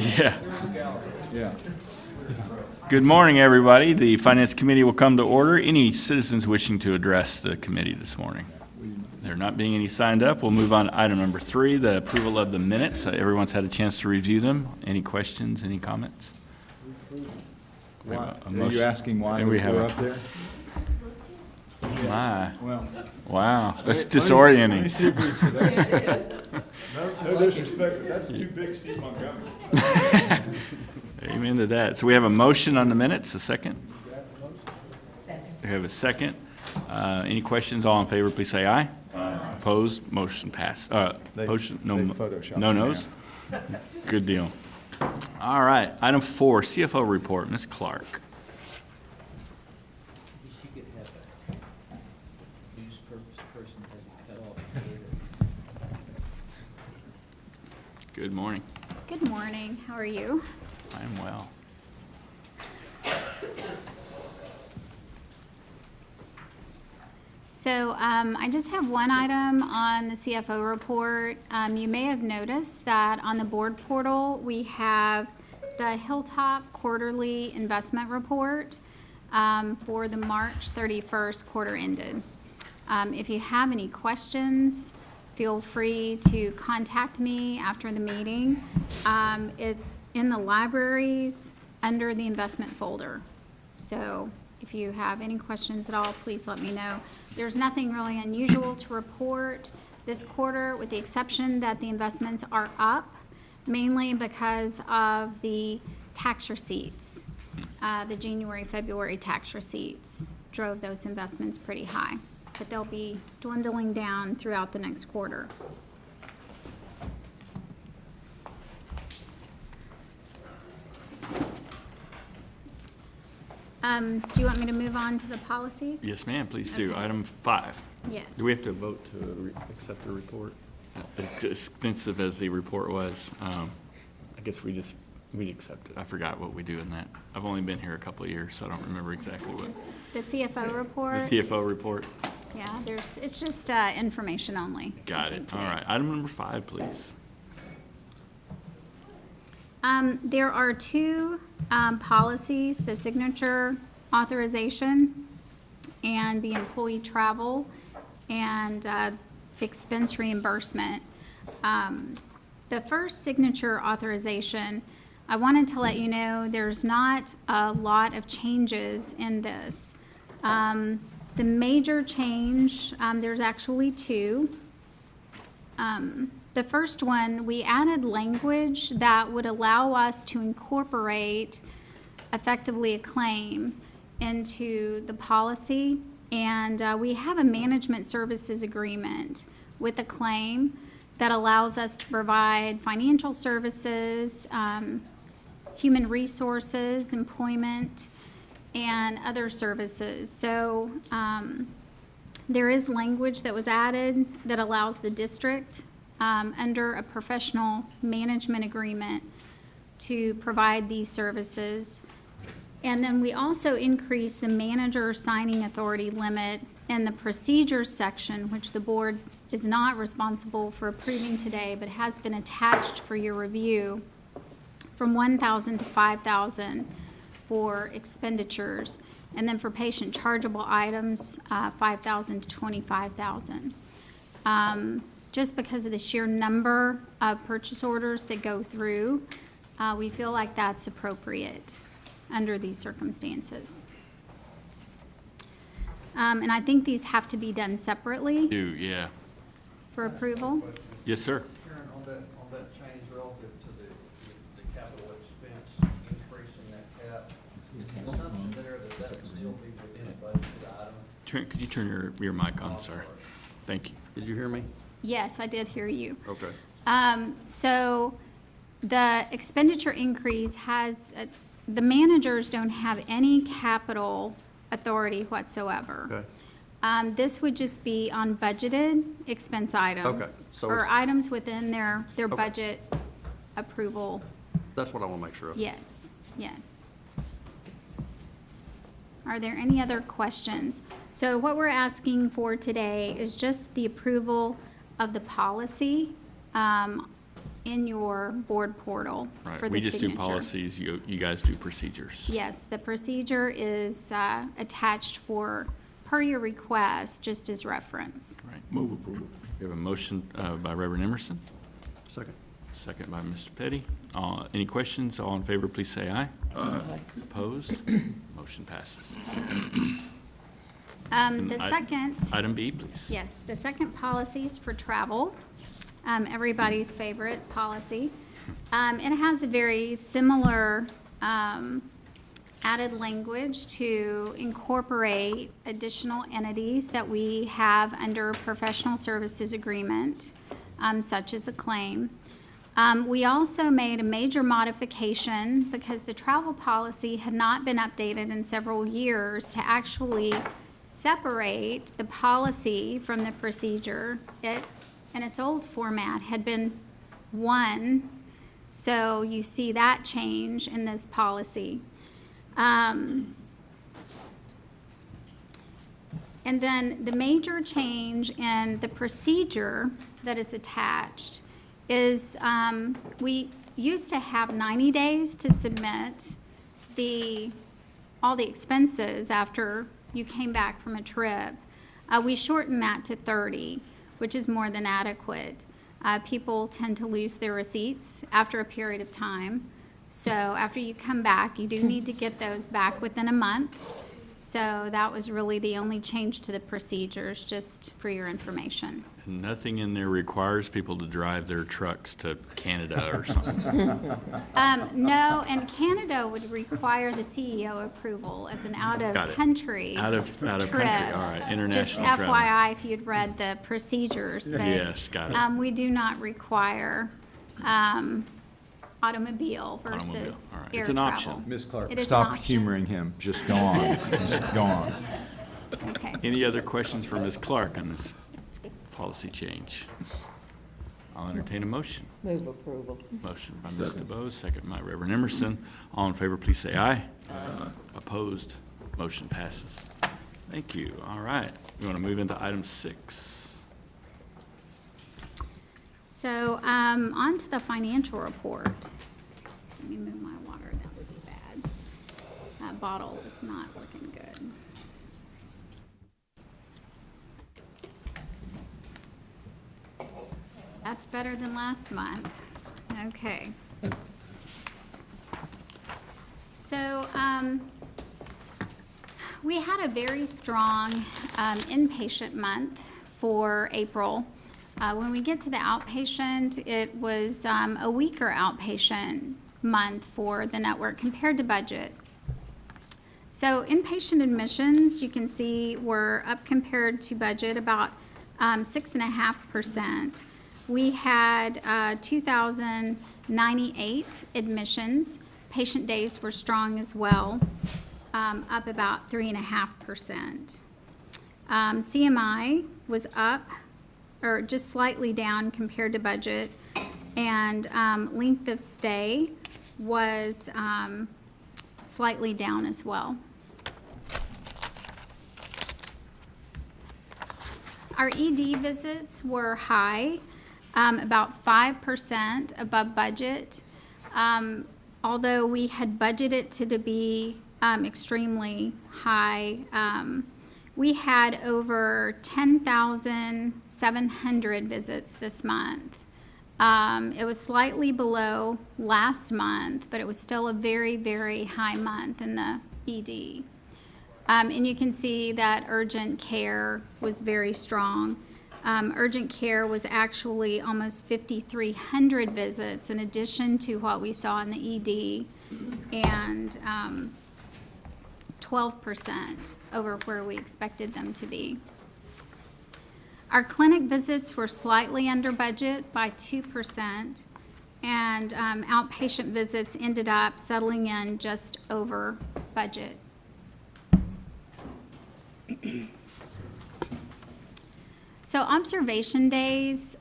Yeah. Yeah. Good morning, everybody. The Finance Committee will come to order. Any citizens wishing to address the committee this morning? There not being any signed up, we'll move on to item number 3, the approval of the minutes. Everyone's had a chance to review them. Any questions, any comments? We have a Are motion. you asking why And we have we're a- up there? My, Well, wow, that's let me disorienting. see if we, no disrespect, but that's too big, Steve Montgomery. Amen to that. So we have a motion on the minutes, a second? Second. We have a second. Any questions? All in favor, please say aye. Opposed, motion passed. Motion, no, they photoshopped no you no's? Good deal. All right, item 4, CFO report, Ms. Clark. She could have a news person had to cut off. Good morning. Good morning. How are you? I am well. So I just have one item on the CFO report. You may have noticed that on the board portal, we have the Hilltop Quarterly Investment Report for the March 31st quarter ended. If you have any questions, feel free to contact me after the meeting. It's in the libraries under the investment folder. So if you have any questions at all, please let me know. There's nothing really unusual to report this quarter, with the exception that the investments are up, mainly because of the tax receipts. The January, February tax receipts drove those investments pretty high, but they'll be dwindling down throughout the next quarter. Do you want me to move on to the policies? Yes, ma'am, please do. Okay. Item 5. Yes. Do we have to vote to accept the report? As extensive as the report was, I guess we'd accept it. I forgot what we do in that. I've only been here a couple of years, so I don't remember exactly what. The CFO report? The CFO report? Yeah, it's just information only. Got it. All today. right. Item number 5, please. There are two policies, the signature authorization and the employee travel and expense reimbursement. The first signature authorization, I wanted to let you know there's not a lot of changes in this. The major change, there's actually two. The first one, we added language that would allow us to incorporate effectively a claim into the policy. And we have a management services agreement with a claim that allows us to provide financial services, human resources, employment, and other services. So there is language that was added that allows the district under a professional management agreement to provide these services. And then we also increase the manager signing authority limit in the procedures section, which the board is not responsible for approving today, but has been attached for your review, from $1,000 to $5,000 for expenditures. And then for patient chargeable items, $5,000 to $25,000. Just because of the sheer number of purchase orders that go through, we feel like that's appropriate under these circumstances. And I think these have to be done separately Yeah. for approval. Yes, sir. Sharon, on that change relative to the capital expense increase in that cap, is the assumption there that would still be within the budgeted item? Could you turn your mic on, sir? Thank you. Did you hear me? Yes, I did hear you. Okay. So the expenditure increase has, the managers don't have any capital authority whatsoever. Okay. This would just be on budgeted expense items. Okay, so or it's- items within their Okay. budget approval. That's what I want to make sure of. Yes, yes. Are there any other questions? So what we're asking for today is just the approval of the policy in your board portal for Right, the we just do signature. policies, you guys do procedures. Yes, the procedure is attached per your request, just as reference. Right. Move approval. We have a motion by Reverend Emerson, Second. second by Mr. Petty. Any questions? All in favor, please say aye. Opposed? Motion passes. The I- second. Item B, please. Yes, the second policy is for travel, everybody's favorite policy. It has a very similar added language to incorporate additional entities that we have under professional services agreement, such as a claim. We also made a major modification because the travel policy had not been updated in several years to actually separate the policy from the procedure. It, in its old format, had been one, so you see that change in this policy. And then the major change in the procedure that is attached is we used to have 90 days to submit all the expenses after you came back from a trip. We shortened that to 30, which is more than adequate. People tend to lose their receipts after a period of time. So after you come back, you do need to get those back within a month. So that was really the only change to the procedures, just for your information. Nothing in there requires people to drive their trucks to Canada or something. No, and Canada would require the CEO approval as an Got it. out-of-country Out of country, trip. all right, Just international travel. FYI, if you'd read the procedures, but Yes, got it. we do not require automobile versus Automobile, all right. air It's an travel. option. Ms. Clark, It is an stop option. humoring him. Just go on. Just go on. Okay. Any other questions for Ms. Clark on this policy change? I'll entertain a motion. Move approval. Motion by Ms. DeBose, second by Reverend Emerson. All in favor, please say aye. Opposed? Motion passes. Thank you. All right. We want to move into item 6. So, on to the financial report. Let me move my water, that would be bad. That bottle is not looking good. That's better than last month. Okay. So, we had a very strong inpatient month for April. When we get to the outpatient, it was a weaker outpatient month for the network compared to budget. So inpatient admissions, you can see, were up compared to budget about 6.5%. We had 2,098 admissions. Patient days were strong as well, up about 3.5%. CMI was up, or just slightly down compared to budget, and length of stay was slightly down as well. Our ED visits were high, about 5% above budget. Although we had budgeted to be extremely high, we had over 10,700 visits this month. It was slightly below last month, but it was still a very, very high month in the ED. And you can see that urgent care was very strong. Urgent care was actually almost 5,300 visits in addition to what we saw in the ED, and 12% over where we expected them to be. Our clinic visits were slightly under budget by 2%, and outpatient visits ended up settling in just over budget. So observation days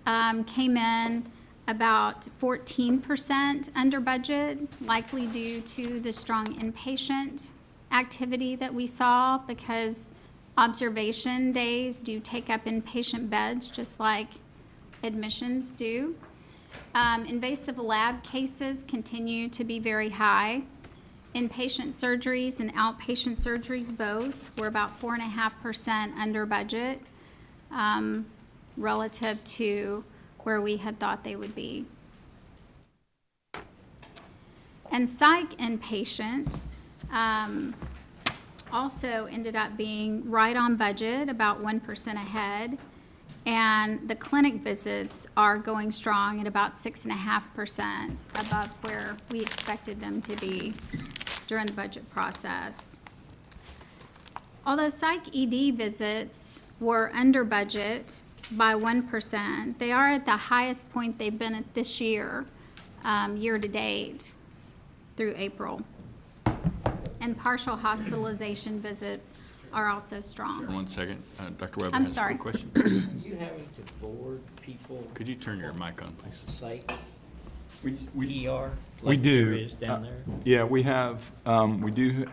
came in about 14% under budget, likely due to the strong inpatient activity that we saw, because observation days do take up inpatient beds just like admissions do. Invasive lab cases continue to be very high. Inpatient surgeries and outpatient surgeries both were about 4.5% under budget relative to where we had thought they would be. And psych inpatient also ended up being right on budget, about 1% ahead. And the clinic visits are going strong at about 6.5% above where we expected them to be during the budget process. Although psych ED visits were under budget by 1%, they are at the highest point they've been at this year, year to date through April. And partial hospitalization visits are also strong. 1 second. Dr. Webb I'm has a sorry. quick question. You having to board people Could you turn your mic on, please? psych, We ER? We like do. there is down there? Yeah, we have, we do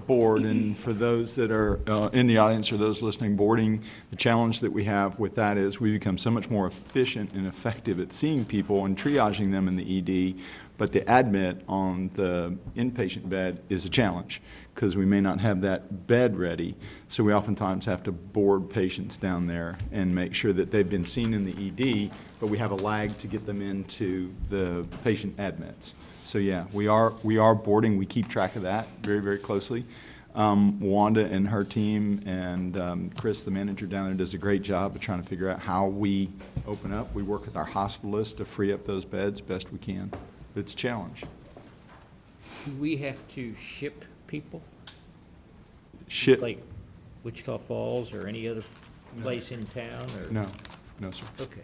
board, and for those that are in the audience or those listening, boarding, the challenge that we have with that is we become so much more efficient and effective at seeing people and triaging them in the ED, but the admit on the inpatient bed is a challenge because we may not have that bed ready. So we oftentimes have to board patients down there and make sure that they've been seen in the ED, but we have a lag to get them into the patient admits. So yeah, we are boarding. We keep track of that very, very closely. Wanda and her team and Chris, the manager down there, does a great job of trying to figure out how we open up. We work with our hospitalists to free up those beds best we can. It's a challenge. Do we have to ship people? Shit. Like Wichita Falls or any other place in town, or? No, no, sir. Okay.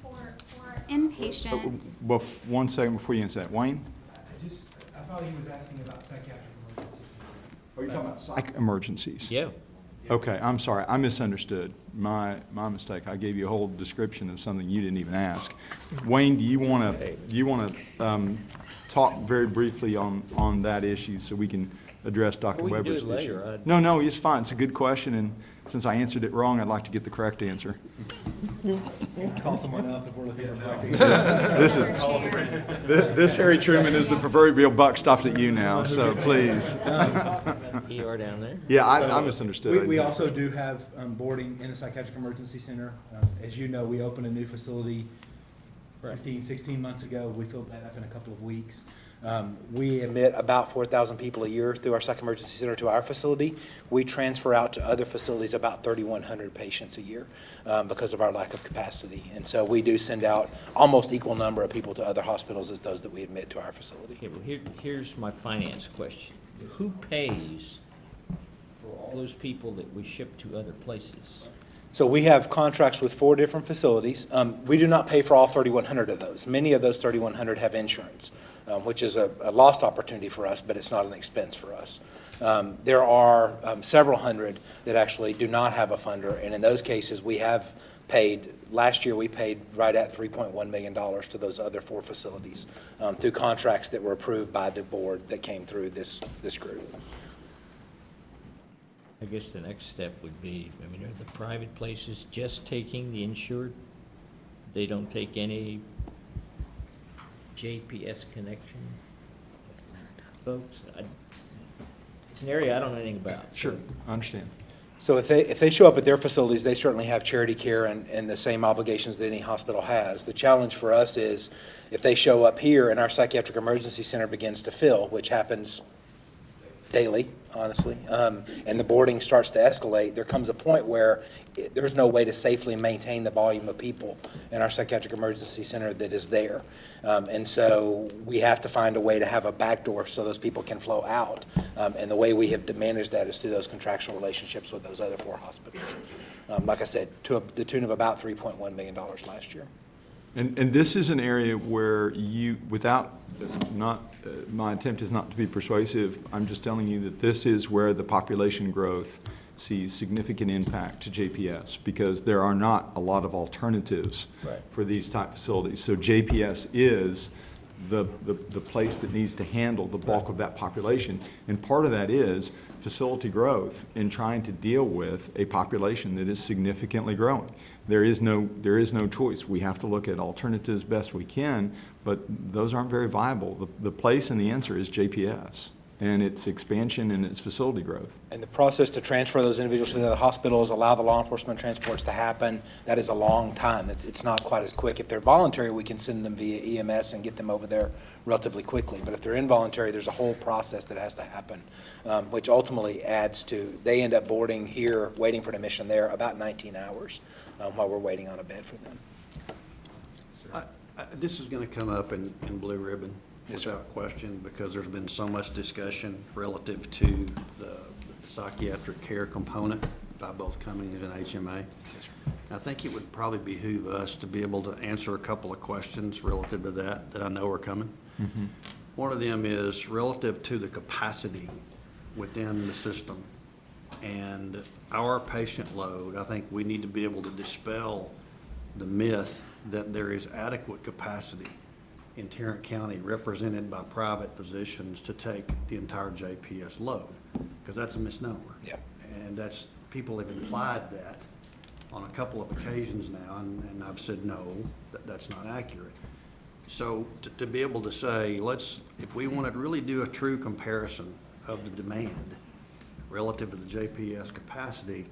For inpatient, Well, 1 second before you answer that. Wayne? I thought he was asking about psychiatric emergencies. Are you talking about psych emergencies? Yeah. Okay, I'm sorry, I misunderstood. My mistake. I gave you a whole description of something you didn't even ask. Wayne, do you want to talk very briefly on that issue so we can address Dr. We can do Weber's it issue? later. No, it's fine. It's a good question, and since I answered it wrong, I'd like to get the correct answer. Call someone up if we're looking for practice. This Harry Truman is the proverbial buck stops at you now, so please. ER down there? Yeah, I misunderstood. We also do have boarding in the psychiatric emergency center. As you know, we opened a new facility 15, 16 months ago. We filled that up in a couple of weeks. We admit about 4,000 people a year through our psych emergency center to our facility. We transfer out to other facilities about 3,100 patients a year because of our lack of capacity. And so we do send out almost equal number of people to other hospitals as those that we admit to our facility. Okay, well, here's my finance question. Who pays for all those people that we ship to other places? So we have contracts with 4 different facilities. We do not pay for all 3,100 of those. Many of those 3,100 have insurance, which is a lost opportunity for us, but it's not an expense for us. There are several hundred that actually do not have a funder, and in those cases, we have paid, last year we paid right at $3.1 million to those other 4 facilities through contracts that were approved by the board that came through this group. I guess the next step would be, I mean, are the private places just taking the insured? They don't take any JPS connection folks? It's an area I don't know anything about. Sure, I understand. So if they show up at their facilities, they certainly have charity care and the same obligations that any hospital has. The challenge for us is if they show up here and our psychiatric emergency center begins to fill, which happens daily, honestly, and the boarding starts to escalate, there comes a point where there's no way to safely maintain the volume of people in our psychiatric emergency center that is there. And so we have to find a way to have a backdoor so those people can flow out. And the way we have to manage that is through those contractual relationships with those other 4 hospitals. Like I said, to the tune of about $3.1 million last year. And this is an area where you, without, my attempt is not to be persuasive, I'm just telling you that this is where the population growth sees significant impact to JPS because there are not a lot of alternatives for these type facilities. So JPS is the place that needs to handle the bulk of that population. And part of that is facility growth in trying to deal with a population that is significantly growing. There is no choice. We have to look at alternatives best we can, but those aren't very viable. The place and the answer is JPS and its expansion and its facility growth. And the process to transfer those individuals to the hospitals, allow the law enforcement transports to happen, that is a long time. It's not quite as quick. If they're voluntary, we can send them via EMS and get them over there relatively quickly. But if they're involuntary, there's a whole process that has to happen, which ultimately adds to, they end up boarding here, waiting for an admission there, about 19 hours while we're waiting on a bed for them. This is going to come up in Blue Ribbon, Yes, sir. without question, because there's been so much discussion relative to the psychiatric care component by both Cummings and HMA. I think it would probably behoove us to be able to answer a couple of questions relative to that I know are coming. One of them is relative to the capacity within the system and our patient load. I think we need to be able to dispel the myth that there is adequate capacity in Tarrant County represented by private physicians to take the entire JPS load, because that's a misnomer. Yep. And that's, people have implied that on a couple of occasions now, and I've said no, that's not accurate. So to be able to say, if we want to really do a true comparison of the demand relative to the JPS capacity,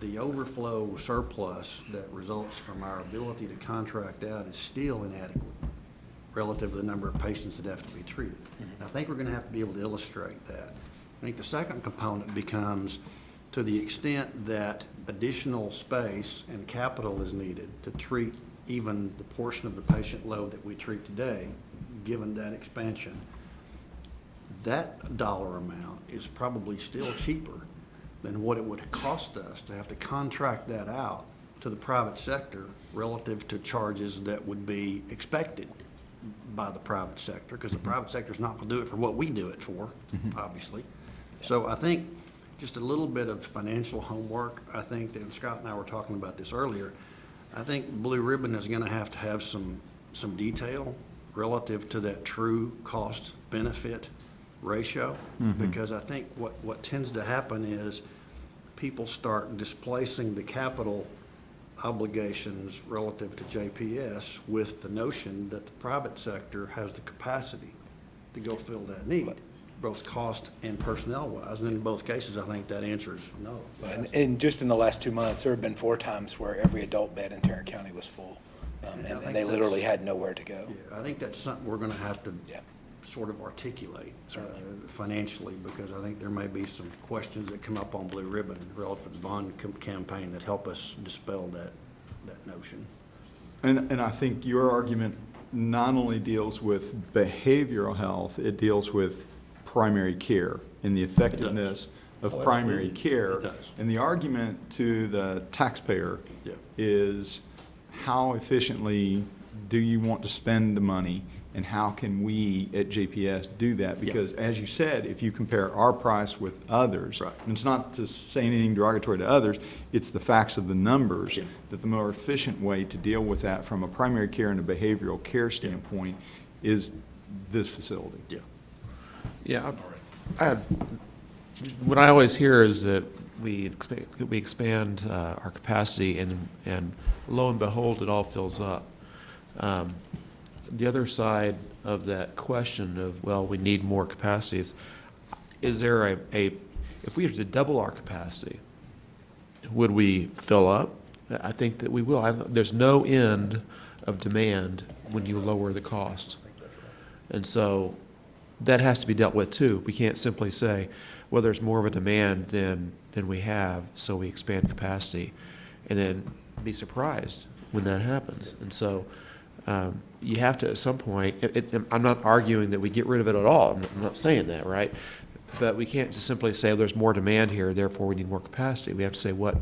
the overflow surplus that results from our ability to contract out is still inadequate relative to the number of patients that have to be treated. I think we're going to have to be able to illustrate that. I think the second component becomes, to the extent that additional space and capital is needed to treat even the portion of the patient load that we treat today, given that expansion, that dollar amount is probably still cheaper than what it would cost us to have to contract that out to the private sector relative to charges that would be expected by the private sector, because the private sector is not going to do it for what we do it for, obviously. So I think just a little bit of financial homework. I think that, and Scott and I were talking about this earlier, I think Blue Ribbon is going to have some detail relative to that true cost-benefit ratio, because I think what tends to happen is people start displacing the capital obligations relative to JPS with the notion that the private sector has the capacity to go fill that need, both cost and personnel-wise. And in both cases, I think that answer is no. And just in the last 2 months, there have been 4 times where every adult bed in Tarrant County was full, And I and think they literally that's- had nowhere to go. Yeah, I think that's something we're going to have to Yeah. sort of articulate Certainly. financially, because I think there may be some questions that come up on Blue Ribbon relative to the bond campaign that help us dispel that notion. And I think your argument not only deals with behavioral health, it deals with primary care and the effectiveness of primary care. It does. And the argument to the taxpayer Yeah. is, how efficiently do you want to spend the money, and how can we at JPS do that? Because as you said, if you compare our price with others, Right. and it's not to say anything derogatory to others, it's the facts of the numbers, Yeah. that the more efficient way to deal with that from a primary care and a behavioral care standpoint is this facility. Yeah. Yeah, what I always hear is that we expand our capacity, and lo and behold, it all fills up. The other side of that question of, well, we need more capacity is there if we were to double our capacity, would we fill up? I think that we will. There's no end of demand when you lower the cost. And so that has to be dealt with too. We can't simply say, well, there's more of a demand than we have, so we expand capacity, and then be surprised when that happens. And so you have to, at some point, I'm not arguing that we get rid of it at all. I'm not saying that, right? But we can't just simply say, there's more demand here, therefore we need more capacity. We have to say, what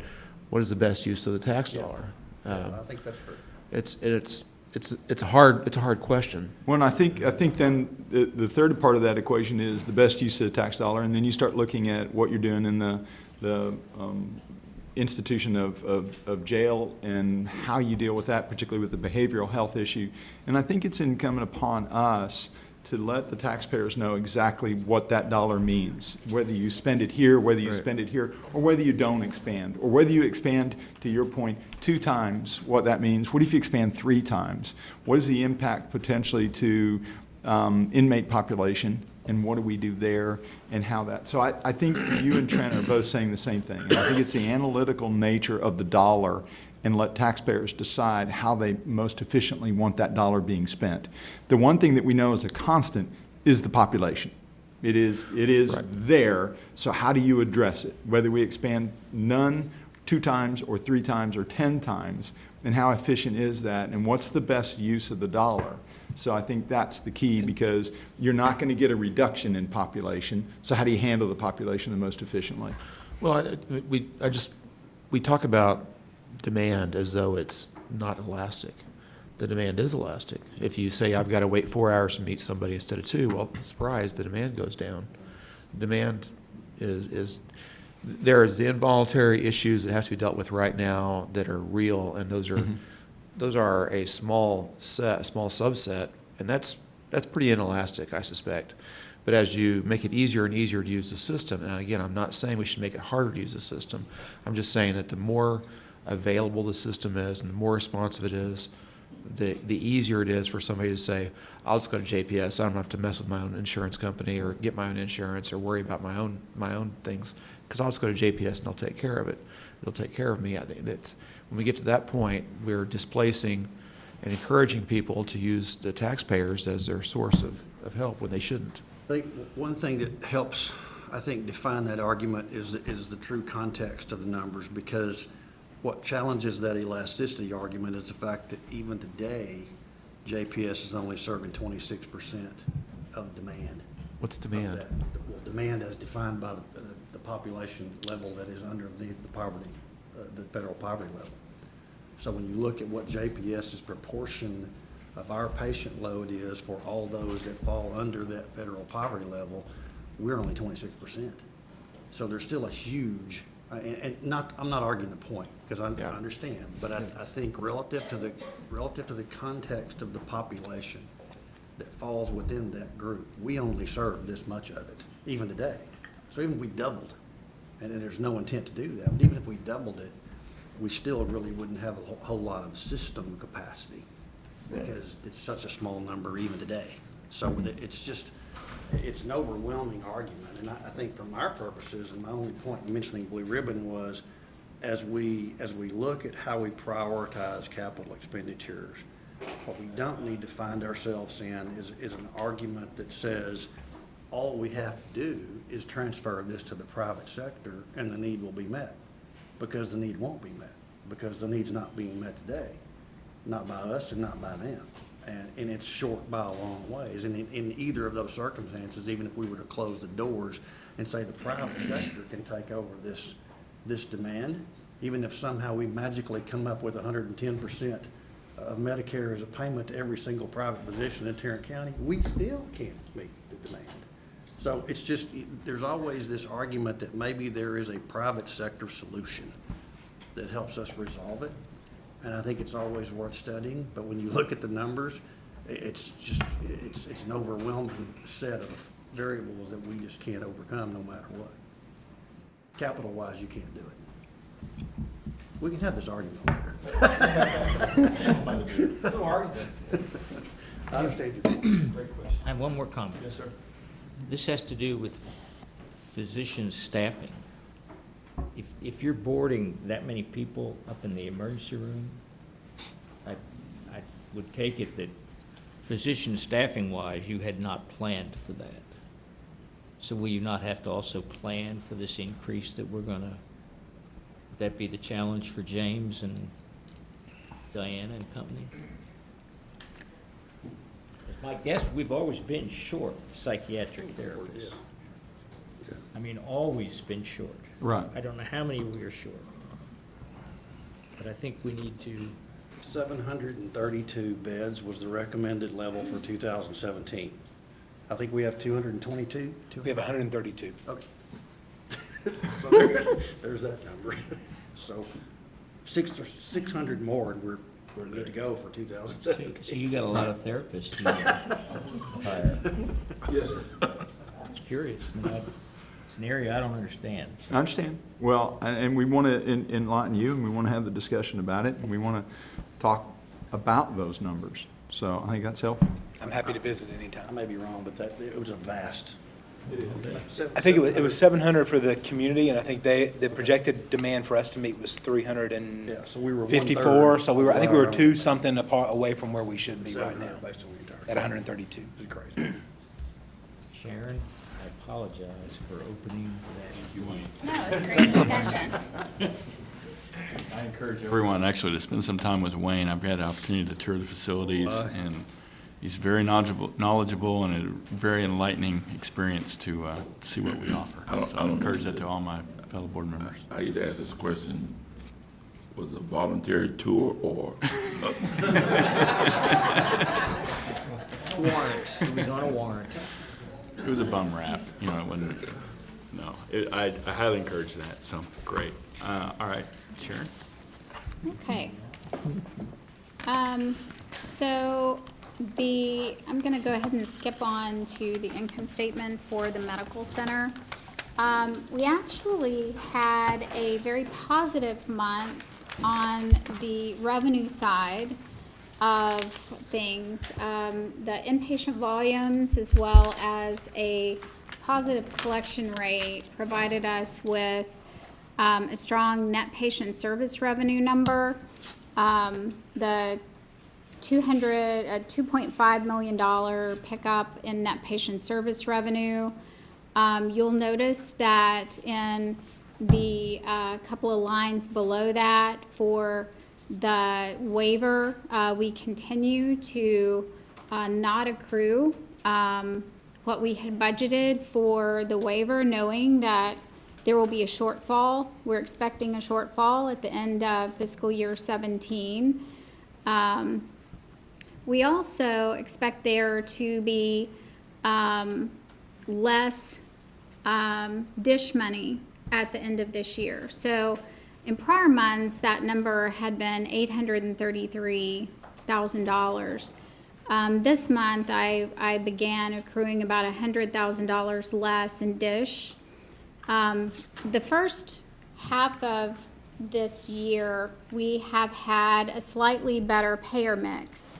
is the best use of the tax dollar? I think that's true. It's a hard question. Well, and I think then the third part of that equation is the best use of the tax dollar, and then you start looking at what you're doing in the institution of jail and how you deal with that, particularly with the behavioral health issue. And I think it's incumbent upon us to let the taxpayers know exactly what that dollar means, whether you spend it here, whether you Right. spend it here, or whether you don't expand, or whether you expand, to your point, 2 times what that means. What if you expand 3 times? What is the impact potentially to inmate population, and what do we do there, and how that, so I think you and Trent are both saying the same thing. And I think it's the analytical nature of the dollar, and let taxpayers decide how they most efficiently want that dollar being spent. The one thing that we know is a constant is the population. It is Right. there, so how do you address it? Whether we expand none, 2 times, or 3 times, or 10 times, and how efficient is that, and what's the best use of the dollar? So I think that's the key, because you're not going to get a reduction in population, so how do you handle the population the most efficiently? Well, we talk about demand as though it's not elastic. The demand is elastic. If you say, I've got to wait 4 hours to meet somebody instead of 2, well, surprise, the demand goes down. Demand there is the involuntary issues that have to be dealt with right now that are real, and those are a small subset, and that's pretty inelastic, I suspect. But as you make it easier and easier to use the system, and again, I'm not saying we should make it harder to use the system. I'm just saying that the more available the system is and the more responsive it is, the easier it is for somebody to say, I'll just go to JPS. I don't have to mess with my own insurance company or get my own insurance or worry about my own things, because I'll just go to JPS and they'll take care of it. They'll take care of me. I think that's, when we get to that point, we're displacing and encouraging people to use the taxpayers as their source of help when they shouldn't. I think one thing that helps, I think, define that argument is the true context of the numbers, because what challenges that elasticity argument is the fact that even today, JPS is only serving 26% of the demand. What's of demand? that. Well, demand as defined by the population level that is underneath the poverty, the federal poverty level. So when you look at what JPS's proportion of our patient load is for all those that fall under that federal poverty level, we're only 26%. So there's still a huge, and I'm not arguing the point, because I Yeah. understand, but I think relative to the context of the population that falls within that group, we only serve this much of it, even today. So even if we doubled, and there's no intent to do that, but even if we doubled it, we still really wouldn't have a whole lot of system capacity, because it's such a small number even today. So it's an overwhelming argument, and I think from our purposes, and my only point in mentioning Blue Ribbon was, as we look at how we prioritize capital expenditures, what we don't need to find ourselves in is an argument that says all we have to do is transfer this to the private sector and the need will be met, because the need won't be met, because the need's not being met today, not by us and not by them. And it's short by a long ways. And in either of those circumstances, even if we were to close the doors and say the private sector can take over this demand, even if somehow we magically come up with 110% of Medicare as a payment to every single private position in Tarrant County, we still can't meet the demand. So it's just, there's always this argument that maybe there is a private sector solution that helps us resolve it. And I think it's always worth studying, but when you look at the numbers, it's an overwhelming set of variables that we just can't overcome no matter what. Capital-wise, you can't do it. We can have this argument later. No argument. I understand your point. I have one more comment. Yes, sir. This has to do with physician staffing. If you're boarding that many people up in the emergency room, I would take it that physician staffing-wise, you had not planned for that. So will you not have to also plan for this increase that we're gonna, would that be the challenge for James and Diana and company? It's my guess, we've always been short psychiatric therapists. I mean, always been short. Right. I don't know how many we are short. But I think we need to, 732 beds was the recommended level for 2017. I think we have 222? We have 132. Okay. So there's that number. So 600 more, and we're good to go for 2017. So you got a lot of therapists you hire. Yes, sir. Just curious. I mean, it's an area I don't understand. I understand. Well, and we want to enlighten you, and we want to have the discussion about it, and we want to talk about those numbers. So I think that's helpful. I'm happy to visit I anytime. may be wrong, but it was a vast. I think it was 700 for the community, and I think the projected demand for us to meet was Yeah, so we were 354, 1/3. so I think we were 2 something apart, away from where we should be right now, 700 based on the entire. at 132. It's crazy. Sharon, I apologize for opening that. No, it's great discussion. I encourage everyone actually to spend some time with Wayne. I've had the opportunity to tour the facilities, and he's very knowledgeable and a very enlightening experience to see what we offer. So I encourage that to all my fellow board members. I used to ask this question, was it a voluntary tour or? Warrant, it was on a warrant. It was a bum rap, you know, it wasn't, no. I highly encourage that, so, great. All right, Sharon? Okay. So I'm gonna go ahead and skip on to the income statement for the medical center. We actually had a very positive month on the revenue side of things. The inpatient volumes as well as a positive collection rate provided us with a strong net patient service revenue number. The $2.5 million pickup in net patient service revenue. You'll notice that in the couple of lines below that for the waiver, we continue to not accrue what we had budgeted for the waiver, knowing that there will be a shortfall. We're expecting a shortfall at the end of fiscal year 17. We also expect there to be less dish money at the end of this year. So in prior months, that number had been $833,000. This month, I began accruing about $100,000 less in dish. The first half of this year, we have had a slightly better payer mix,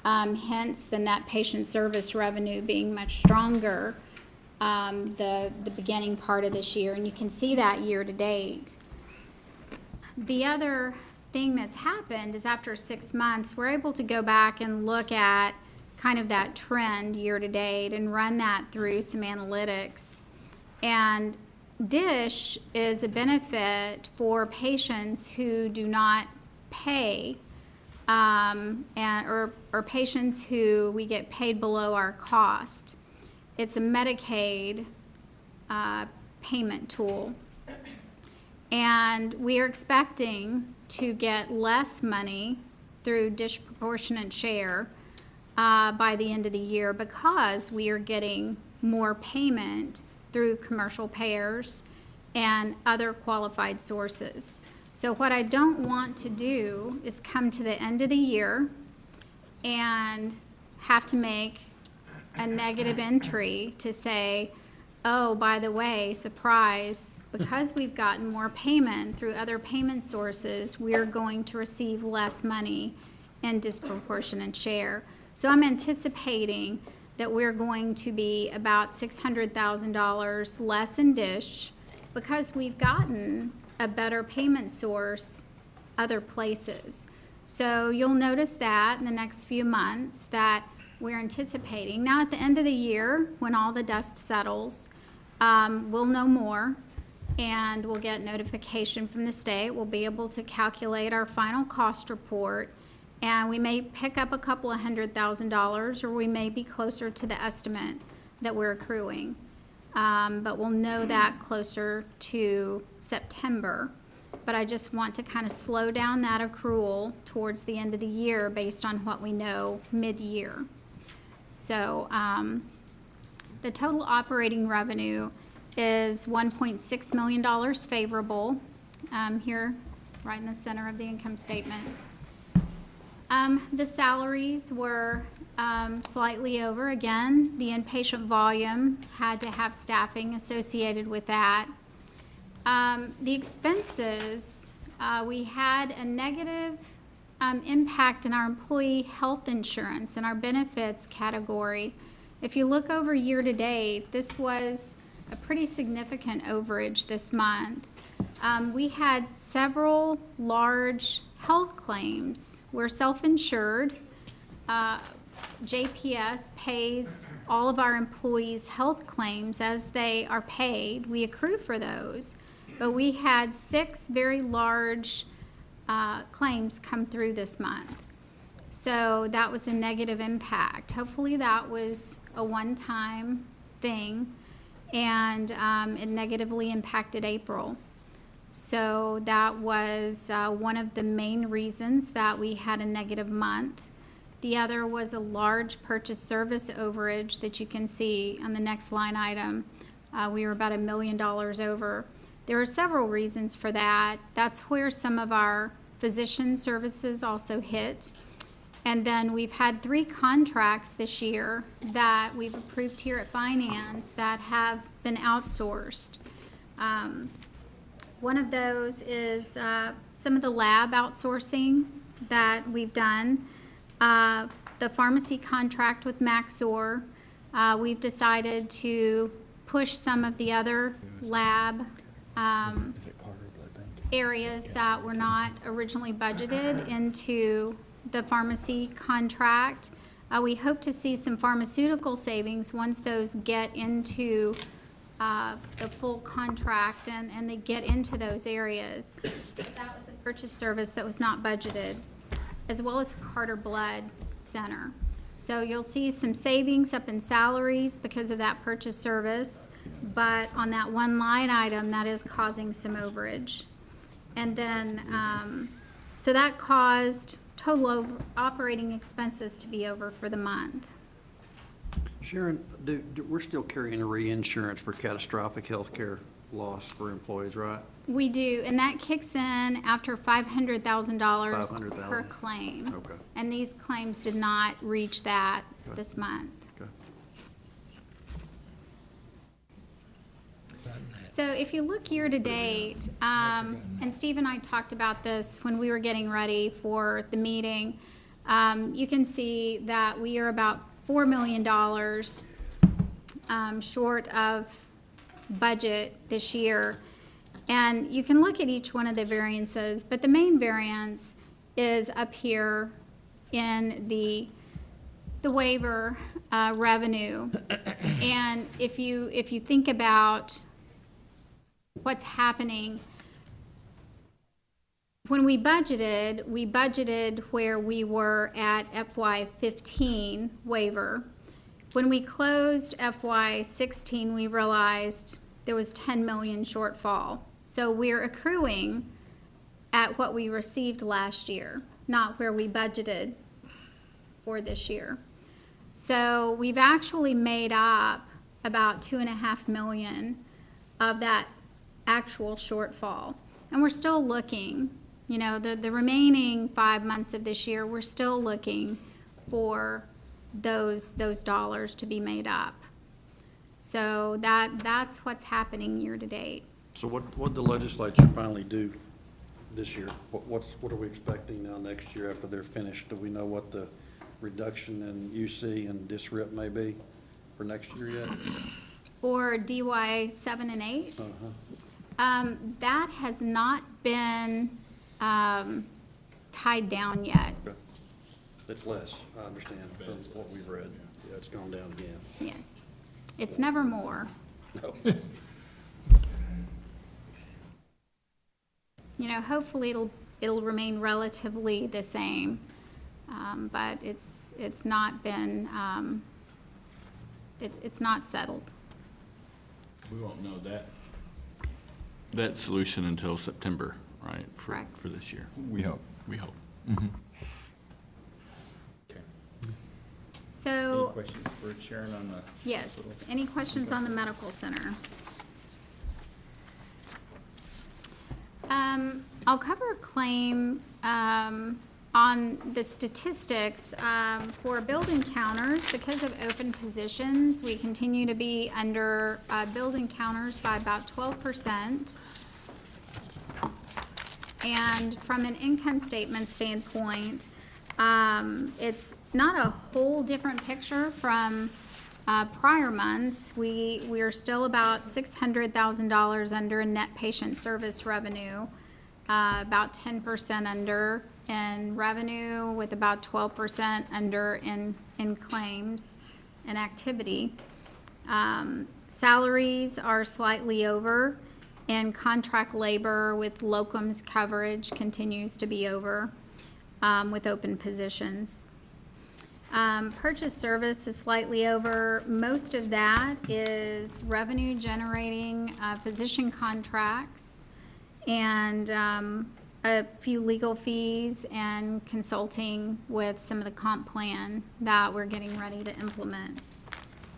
hence the net patient service revenue being much stronger the beginning part of this year, and you can see that year to date. The other thing that's happened is after 6 months, we're able to go back and look at kind of that trend year to date and run that through some analytics. And DISH is a benefit for patients who do not pay, or patients who we get paid below our cost. It's a Medicaid payment tool. And we are expecting to get less money through disproportionate share by the end of the year because we are getting more payment through commercial payers and other qualified sources. So what I don't want to do is come to the end of the year and have to make a negative entry to say, oh, by the way, surprise, because we've gotten more payment through other payment sources, we're going to receive less money in disproportionate share. So I'm anticipating that we're going to be about $600,000 less in DISH because we've gotten a better payment source other places. So you'll notice that in the next few months that we're anticipating. Now at the end of the year, when all the dust settles, we'll know more and we'll get notification from the state. We'll be able to calculate our final cost report, and we may pick up a couple of $100,000 or we may be closer to the estimate that we're accruing. But we'll know that closer to September. But I just want to kind of slow down that accrual towards the end of the year based on what we know mid-year. So the total operating revenue is $1.6 million favorable here, right in the center of the income statement. The salaries were slightly over. Again, the inpatient volume had to have staffing associated with that. The expenses, we had a negative impact in our employee health insurance and our benefits category. If you look over year-to-date, this was a pretty significant overage this month. We had several large health claims. We're self-insured. JPS pays all of our employees' health claims as they are paid. We accrue for those. But we had 6 very large claims come through this month. So that was a negative impact. Hopefully that was a one-time thing, and it negatively impacted April. So that was one of the main reasons that we had a negative month. The other was a large purchase service overage that you can see on the next line item. We were about $1 million over. There are several reasons for that. That's where some of our physician services also hit. And then we've had 3 contracts this year that we've approved here at Finance that have been outsourced. One of those is some of the lab outsourcing that we've done. The pharmacy contract with Maxor, we've decided to push some of the other lab areas that were not originally budgeted into the pharmacy contract. We hope to see some pharmaceutical savings once those get into the full contract and they get into those areas. That was a purchase service that was not budgeted, as well as Carter Blood Center. So you'll see some savings up in salaries because of that purchase service, but on that one line item, that is causing some overage. And then, so that caused total operating expenses to be over for the month. Sharon, we're still carrying a reinsurance for catastrophic health care loss for employees, right? We do, and that kicks in after $500,000 per $500,000. claim. Okay. And these claims did not reach that Okay. this month. Okay. So if you look year-to-date, and Steve and I talked about this when we were getting ready for the meeting, you can see that we are about $4 million short of budget this year. And you can look at each one of the variances, but the main variance is up here in the waiver revenue. And if you think about what's happening, when we budgeted where we were at FY15 waiver. When we closed FY16, we realized there was 10 million shortfall. So we're accruing at what we received last year, not where we budgeted for this year. So we've actually made up about 2.5 million of that actual shortfall. And we're still looking, you know, the remaining 5 months of this year, we're still looking for those dollars to be made up. So that's what's happening year to date. So what the legislature finally do this year? What are we expecting now next year after they're finished? Do we know what the reduction in UC and DISRIP may be for next year yet? For DY 7 and 8, Uh-huh. that has not been tied down yet. Okay. It's less, I understand, from what we've read. Yeah, it's gone down again. Yes, it's never more. No. You know, hopefully it'll remain relatively the same, but it's not been it's not settled. We won't know that solution until September, right? Correct. For this year, We hope. we hope. Okay. Any So, questions for Sharon on the? yes, any questions on the medical center? I'll cover a claim On the statistics, for build encounters, because of open positions, we continue to be under build encounters by about 12%. And from an income statement standpoint, it's not a whole different picture from prior months. We are still about $600,000 under in net patient service revenue, about 10% under in revenue, with about 12% under in claims and activity. Salaries are slightly over, and contract labor with locums coverage continues to be over with open positions. Purchase service is slightly over. Most of that is revenue generating physician contracts and a few legal fees and consulting with some of the comp plan that we're getting ready to implement.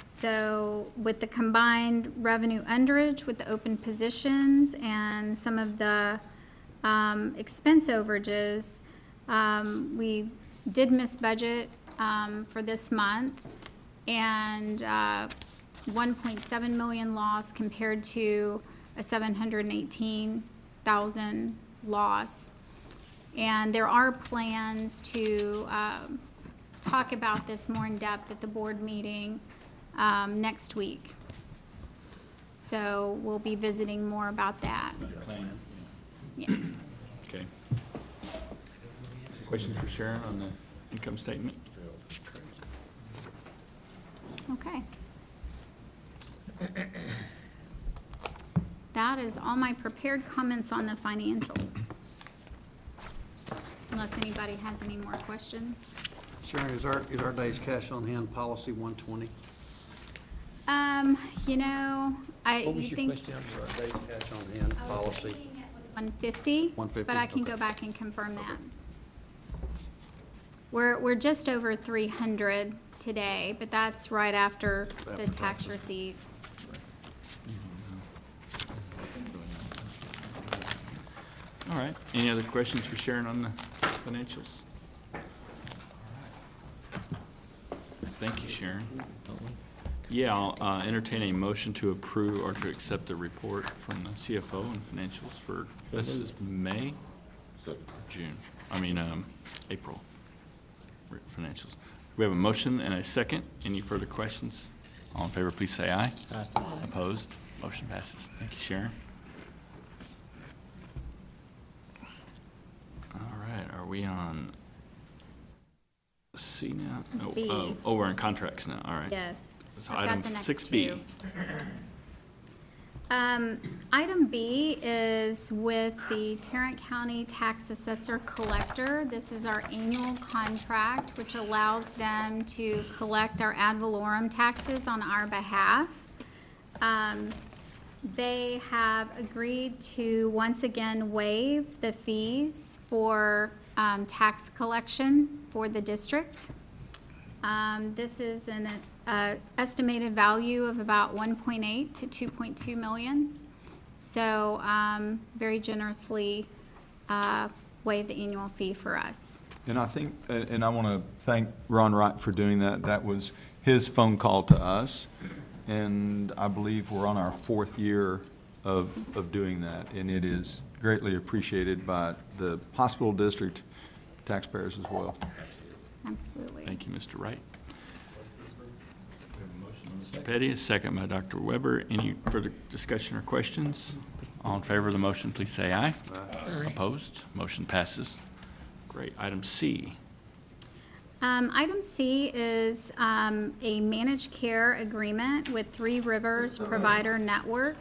So with the combined revenue underage with the open positions and some of the expense overages, we did miss budget for this month, and 1.7 million loss compared to a 718,000 loss. And there are plans to talk about this more in depth at the board meeting next week. So we'll be visiting more about that. Yeah. Okay. Questions for Sharon on the income statement? Okay. That is all my prepared comments on the financials. Unless anybody has any more questions. Sharon, is our days cash on hand policy 120? You know, What you was your think. question? I'm Is our days cash on hand I was policy? thinking it was 150. 150, But I can okay. go back and confirm that. We're just over 300 today, but that's right after the After tax taxes. receipts. All right. Any other questions for Sharon on the financials? Thank you, Sharon. Yeah, I'll entertain a motion to approve or to accept the report from the CFO and financials for, this is May, Second. June, April financials. We have a motion and a second. Any further questions? All in favor, please say aye. Aye. Opposed? Motion passes. Thank you, Sharon. All right, are we on C now? No, B. Oh, we're in contracts now, all right. Yes. So I've got item the next 6B. two. Item B is with the Tarrant County Tax Assessor Collector. This is our annual contract, which allows them to collect our ad valorem taxes on our behalf. They have agreed to once again waive the fees for tax collection for the district. This is an estimated value of about 1.8 to 2.2 million. So very generously waive the annual fee for us. And I think, and I want to thank Ron Wright for doing that. That was his phone call to us. And I believe we're on our 4th year of doing that. And it is greatly appreciated by the hospital district taxpayers as well. Absolutely. Thank you, Mr. Wright. Mr. Petty, a second by Dr. Weber. Any further discussion or questions? All in favor of the motion, please say aye. Aye. Opposed? Motion passes. Great. Item C. Item C is a managed care agreement with Three Rivers Provider Network.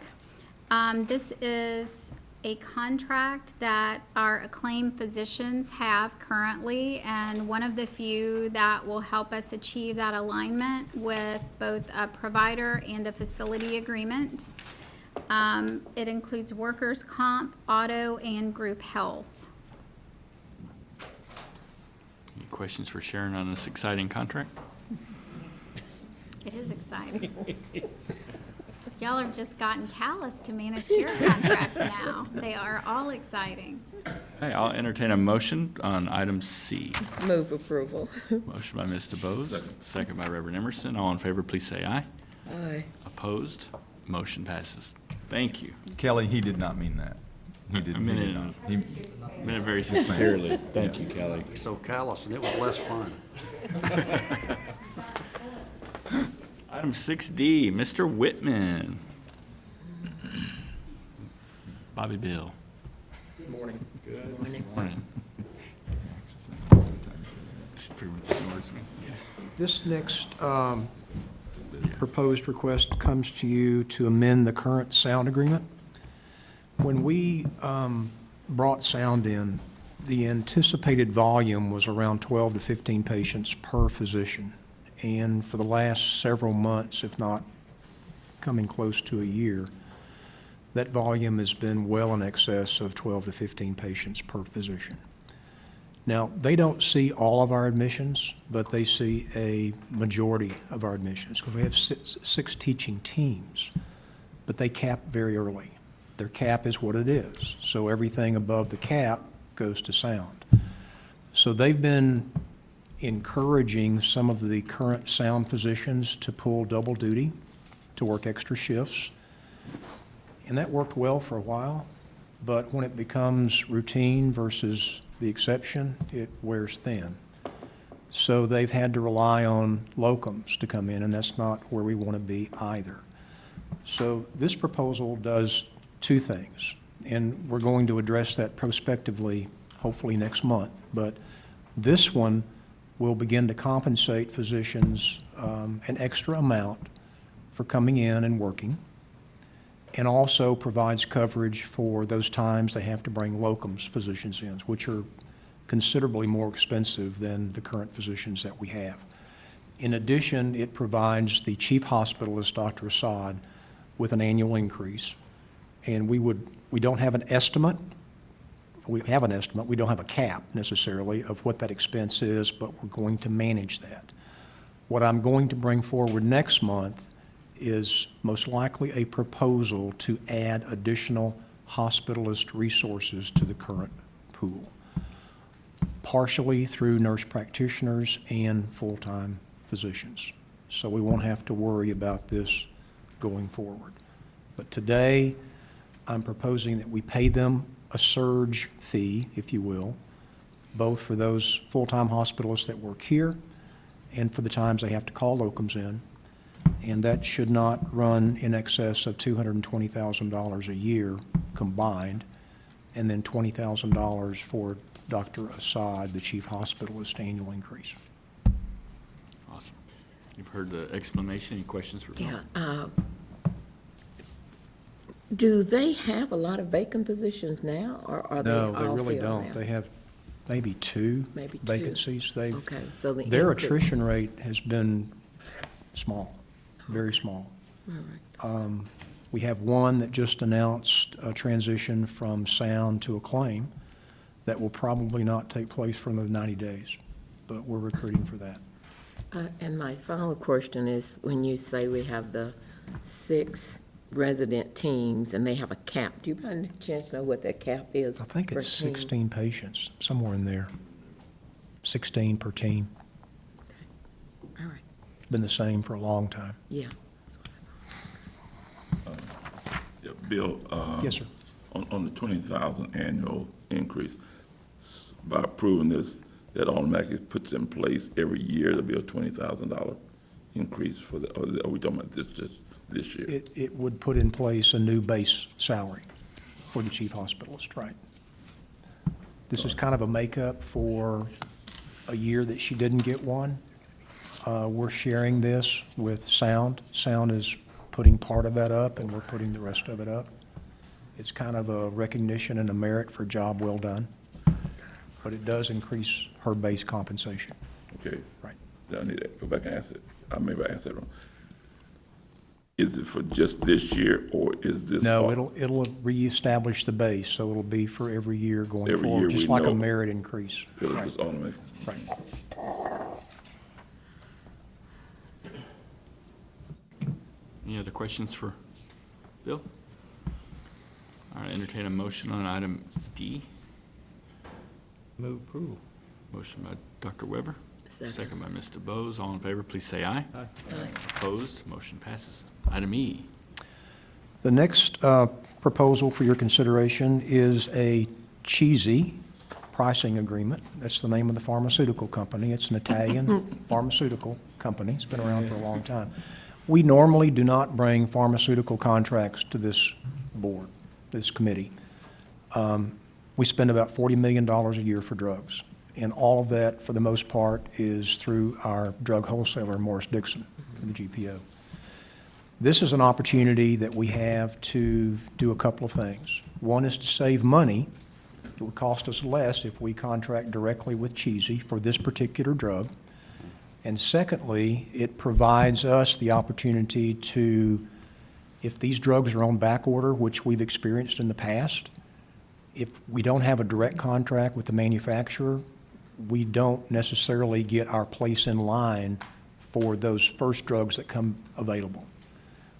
This is a contract that our acclaimed physicians have currently, and one of the few that will help us achieve that alignment with both a provider and a facility agreement. It includes workers' comp, auto, and group health. Any questions for Sharon on this exciting contract? It is exciting. Y'all have just gotten callous to managed care contracts now. They are all exciting. Okay, I'll entertain a motion on item C. Move approval. Motion by Ms. DeBose, second by Reverend Emerson. All in favor, please say aye. Aye. Opposed? Motion passes. Thank you. Kelly, he did not mean that. He did I meant he it did not. He- I meant it very sincerely. Thank you, Kelly. So callous, and it was less fun. Item 6D, Mr. Whitman. Bobby Bill. Good morning. Morning. Just pretty much ignores me. This next proposed request comes to you to amend the current sound agreement. When we brought sound in, the anticipated volume was around 12 to 15 patients per physician. And for the last several months, if not coming close to a year, that volume has been well in excess of 12 to 15 patients per physician. Now, they don't see all of our admissions, but they see a majority of our admissions, because we have six teaching teams, but they cap very early. Their cap is what it is, so everything above the cap goes to sound. So they've been encouraging some of the current sound physicians to pull double duty, to work extra shifts, and that worked well for a while, but when it becomes routine versus the exception, it wears thin. So they've had to rely on locums to come in, and that's not where we want to be either. So this proposal does two things, and we're going to address that prospectively, hopefully next month. But this one will begin to compensate physicians an extra amount for coming in and working, and also provides coverage for those times they have to bring locums physicians in, which are considerably more expensive than the current physicians that we have. In addition, it provides the chief hospitalist, Dr. Assad, with an annual increase. And we don't have an estimate. We have an estimate. We don't have a cap necessarily of what that expense is, but we're going to manage that. What I'm going to bring forward next month is most likely a proposal to add additional hospitalist resources to the current pool, partially through nurse practitioners and full-time physicians. So we won't have to worry about this going forward. But today, I'm proposing that we pay them a surge fee, if you will, both for those full-time hospitalists that work here and for the times they have to call locums in. And that should not run in excess of $220,000 a year combined, and then $20,000 for Dr. Assad, the chief hospitalist, annual increase. Awesome. You've heard the explanation. Any questions for Bill? Yeah. Do they have a lot of vacant positions now, or are they all No, they really filled don't. now? They have maybe two Maybe two. vacancies. Okay, so the Their increase- attrition rate has been small, very small. All right. We have one that just announced a transition from sound to acclaim that will probably not take place for another 90 days, but we're recruiting for that. And my final question is, when you say we have the 6 resident teams and they have a cap, do you by any chance know what that cap is? I think per it's team? 16 patients, somewhere in there. 16 per team. All right, Been the same for a long time. yeah. Yeah, Bill, Yes, sir. on the 20,000 annual increase, by approving this, that automatically puts in place every year, there'll be a $20,000 increase for the, or are we talking about just this year? It would put in place a new base salary for the chief hospitalist, right? This is kind of a makeup for a year that she didn't get one. We're sharing this with Sound. Sound is putting part of that up, and we're putting the rest of it up. It's kind of a recognition and a merit for a job well done, but it does increase her base compensation. Okay. Right. I need to go back and ask it. I maybe I asked it wrong. Is it for just this year, or is this? No, all- it'll reestablish the base, so it'll be for every year going Every forward, year just we like a know. merit increase. It'll Right, just automatic? right. Any other questions for Bill? All right, entertain a motion on item D. Move approval. Motion by Dr. Weber, Second. second by Mr. Bose. All in favor, please say aye. Aye. Opposed, motion passes. Item E. The next proposal for your consideration is a cheesy pricing agreement. That's the name of the pharmaceutical company. It's an Italian pharmaceutical company. It's been around for a long time. We normally do not bring pharmaceutical contracts to this board, this committee. We spend about $40 million a year for drugs, and all of that, for the most part, is through our drug wholesaler, Morris Dixon, the GPO. This is an opportunity that we have to do a couple of things. One is to save money. It would cost us less if we contract directly with Cheesy for this particular drug. And secondly, it provides us the opportunity to, if these drugs are on back order, which we've experienced in the past, if we don't have a direct contract with the manufacturer, we don't necessarily get our place in line for those first drugs that come available.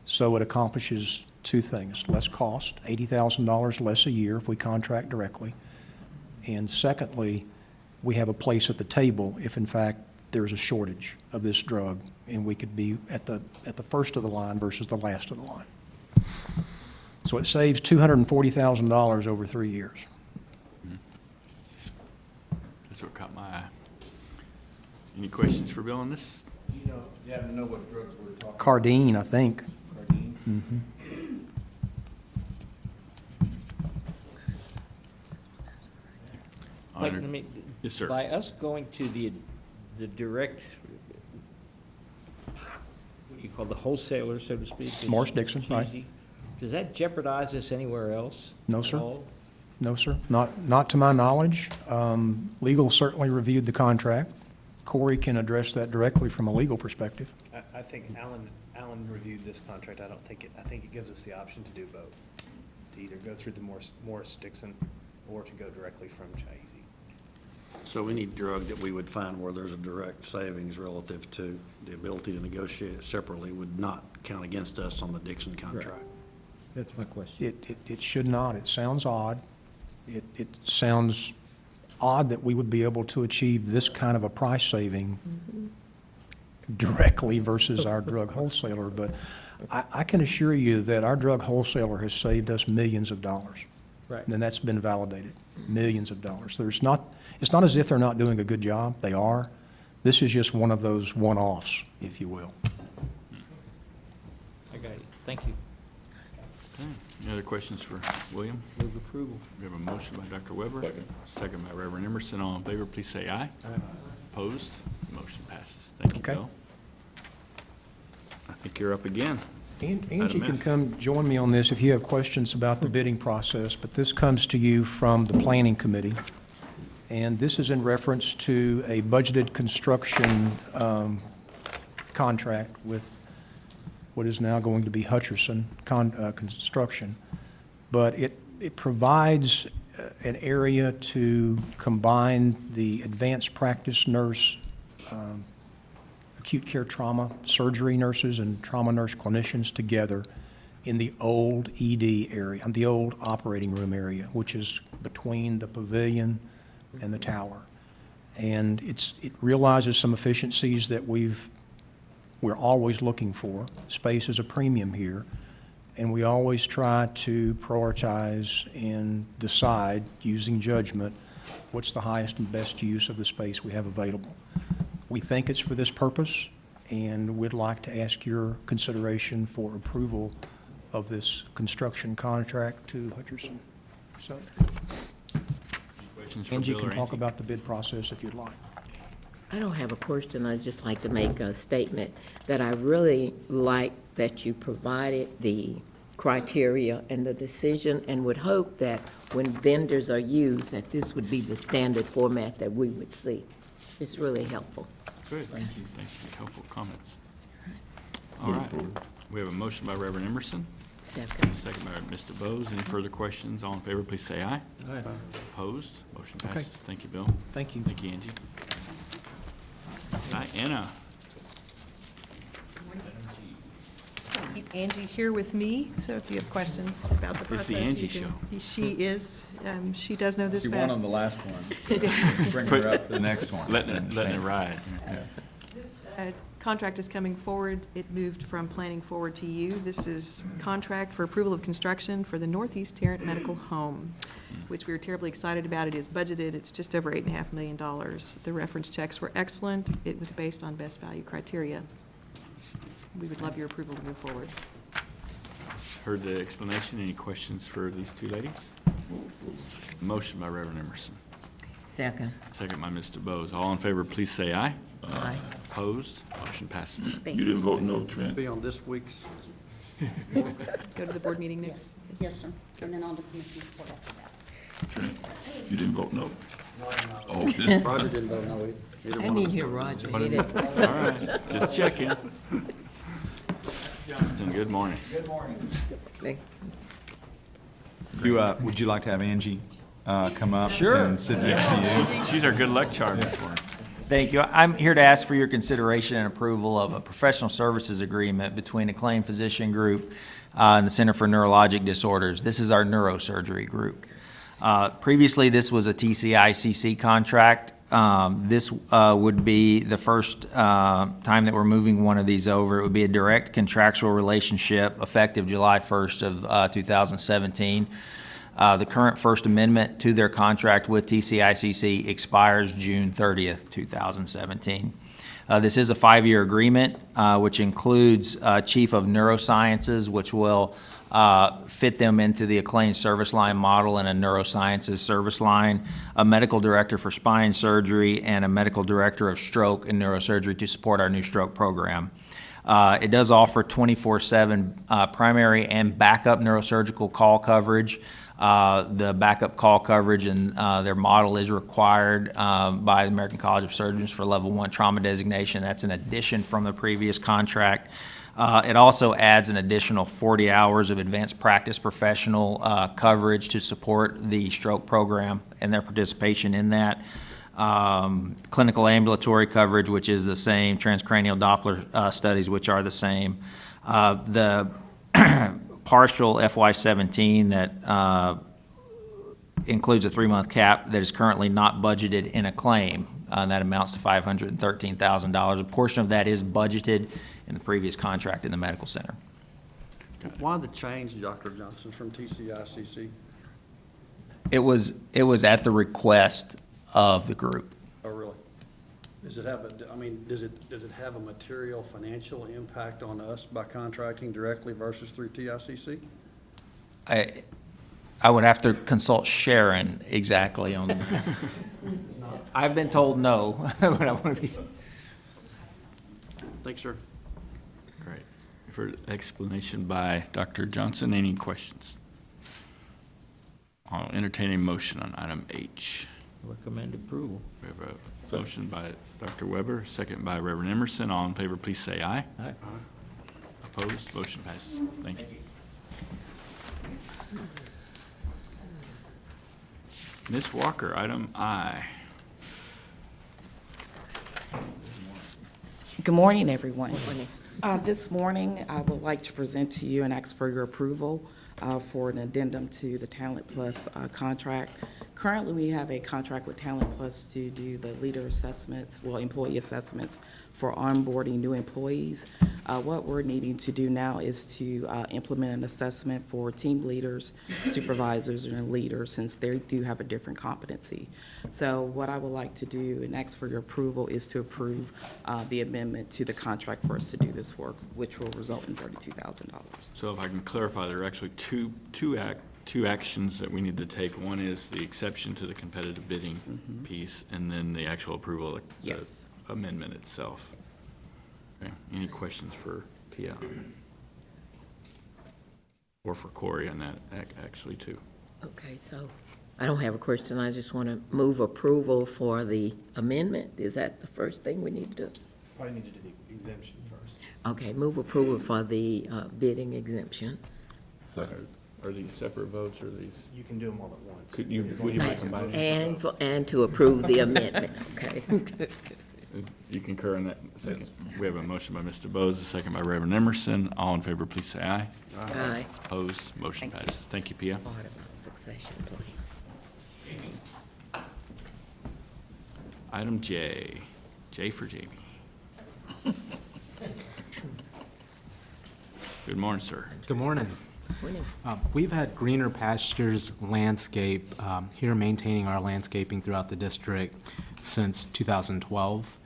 So it accomplishes two things: less cost, $80,000 less a year if we contract directly. And secondly, we have a place at the table if in fact there's a shortage of this drug, and we could be at the first of the line versus the last of the line. So it saves $240,000 over 3 years. That's what caught my eye. Any questions for Bill on this? You happen to know what drugs we're talking about? Cardine, I think. Mm-hmm. But, I mean, Yes, sir. by us going to the direct, what do you call the wholesaler, so to speak? is Morris Dixon, right. Cheesy, does that jeopardize us anywhere else? No, at sir. all? No, sir, not to my knowledge. Legal certainly reviewed the contract. Corey can address that directly from a legal perspective. I think Alan reviewed this contract. I think it gives us the option to do both, to either go through the Morris Dixon or to go directly from Chazy. So any drug that we would find where there's a direct savings relative to the ability to negotiate it separately would not count against us on the Dixon contract. That's my question. It should not. It sounds odd. It sounds odd that we would be able to achieve this kind of a price saving directly versus our drug wholesaler, but I can assure you that our drug wholesaler has saved us millions of dollars. Right. And that's been validated, millions of dollars. It's not as if they're not doing a good job. They are. This is just one of those one-offs, if you will. I got it. Thank you. Okay. Any other questions for William? Move approval. We have a motion by Dr. Weber. Second by Reverend Emerson. All in favor, please say aye. Opposed? Motion passes. Thank you, Okay. Bill. I think you're up again. Angie Item can F. come join me on this if you have questions about the bidding process, but this comes to you from the Planning Committee. And this is in reference to a budgeted construction contract with what is now going to be Hutcherson Construction. But it provides an area to combine the advanced practice nurse, acute care trauma surgery nurses and trauma nurse clinicians together in the old ED area, the old operating room area, which is between the pavilion and the tower. And it realizes some efficiencies that we're always looking for. Space is a premium here, and we always try to prioritize and decide, using judgment, what's the highest and best use of the space we have available. We think it's for this purpose, and we'd like to ask your consideration for approval of this construction contract to Hutcherson. So Questions for Angie Bill can or talk Angie? about the bid process if you'd like. I don't have a question. I'd just like to make a statement that I really like that you provided the criteria and the decision, and would hope that when vendors are used, that this would be the standard format that we would see. It's really helpful. Good, thank you. Thank you for helpful comments. All right. We have a motion by Reverend Emerson, Second. second by Mr. Bose. Any further questions? All in favor, please say aye. Aye. Opposed? Motion Okay. passes. Thank you, Bill. Thank you. Thank you, Angie. Diana. keep Angie here with me, so if you have questions about the It's process. the Angie you can- She is, she does know this She won best. on the last one. so Bring her up for the next one. Letting it ride. Contract is coming forward. It moved from planning forward to you. This is contract for approval of construction for the Northeast Tarrant Medical Home, which we are terribly excited about. It is budgeted. It's just over $8.5 million. The reference checks were excellent. It was based on best value criteria. We would love your approval to move forward. Heard the explanation. Any questions for these two ladies? Motion by Reverend Emerson. Second. Second by Mr. Bose. All in favor, please say aye. Aye. Opposed? Motion passes. Thank You you. didn't vote no, Trent? Be on this week's, Go to the board meeting next. Yes, sir. And then on the commission report after that. Trent, you didn't vote no? Oh, Roger didn't vote no either. Either I one didn't of us hear voted no. Roger. He didn't. All right, just checking. Johnson, good morning. Would you like to have Angie come up and sit next to you? She's our good luck charm this morning. Thank you. I'm here to ask for your consideration and approval of a professional services agreement between Acclaimed Physician Group and the Center for Neurologic Disorders. This is our neurosurgery group. Previously, this was a TCI-CC contract. This would be the first time that we're moving one of these over. It would be a direct contractual relationship effective July 1st of 2017. The current First Amendment to their contract with TCI-CC expires June 30th, 2017. This is a 5-year agreement, which includes Chief of Neurosciences, which will fit them into the Acclaimed service line model and a neurosciences service line, a medical director for spine surgery, and a medical director of stroke and neurosurgery to support our new stroke program. It does offer 24/7 primary and backup neurosurgical call coverage. The backup call coverage and their model is required by the American College of Surgeons for level 1 trauma designation. That's an addition from the previous contract. It also adds an additional 40 hours of advanced practice professional coverage to support the stroke program and their participation in that. Clinical ambulatory coverage, which is the same, transcranial Doppler studies, which are the same. The partial FY17 that includes a 3-month cap that is currently not budgeted in a claim. That amounts to $513,000. A portion of that is budgeted in the previous contract in the medical center. Why the change, Dr. Johnson, from TCI-CC? It was at the request of the group. Oh, really? Does it have does it have a material financial impact on us by contracting directly versus through TICC? I would have to consult Sharon exactly on that. I've been told no, but I want to be. Thanks, sir. Great. For explanation by Dr. Johnson, any questions? I'll entertain a motion on item H. Recommend approval. We have a motion by Dr. Weber, second by Reverend Emerson. All in favor, please say aye. Aye. Opposed? Motion passes. Thank you. Ms. Walker, item I. Good morning, everyone. This morning, I would like to present to you and ask for your approval for an addendum to the Talent Plus contract. Currently, we have a contract with Talent Plus to do the leader assessments, well, employee assessments for onboarding new employees. What we're needing to do now is to implement an assessment for team leaders, supervisors, and leaders, since they do have a different competency. So what I would like to do and ask for your approval is to approve the amendment to the contract for us to do this work, which will result in $32,000. So if I can clarify, there are actually two actions that we need to take. One is the exception to the competitive bidding piece, and then the actual approval of Yes. the amendment itself. Yes. Okay. Any questions for Pia? Or for Corey on that, actually, too? Okay, so I don't have a question. I just want to move approval for the amendment. Is that the first thing we need to do? Probably need to do the exemption first. Okay, move approval for the bidding exemption. Second. Are these separate votes, or are these? You can do them all at once. Would you mind combining? And to approve the amendment, okay? You concur in that second? We have a motion by Mr. Bose, a second by Reverend Emerson. All in favor, please say aye. Aye. Opposed, motion Thank you. passes. Thank you, Pia. Part of our succession plan. Item J, J for Jamie. Good morning, sir. Good morning. Morning. We've had Greener Pastures Landscape here maintaining our landscaping throughout the district since 2012.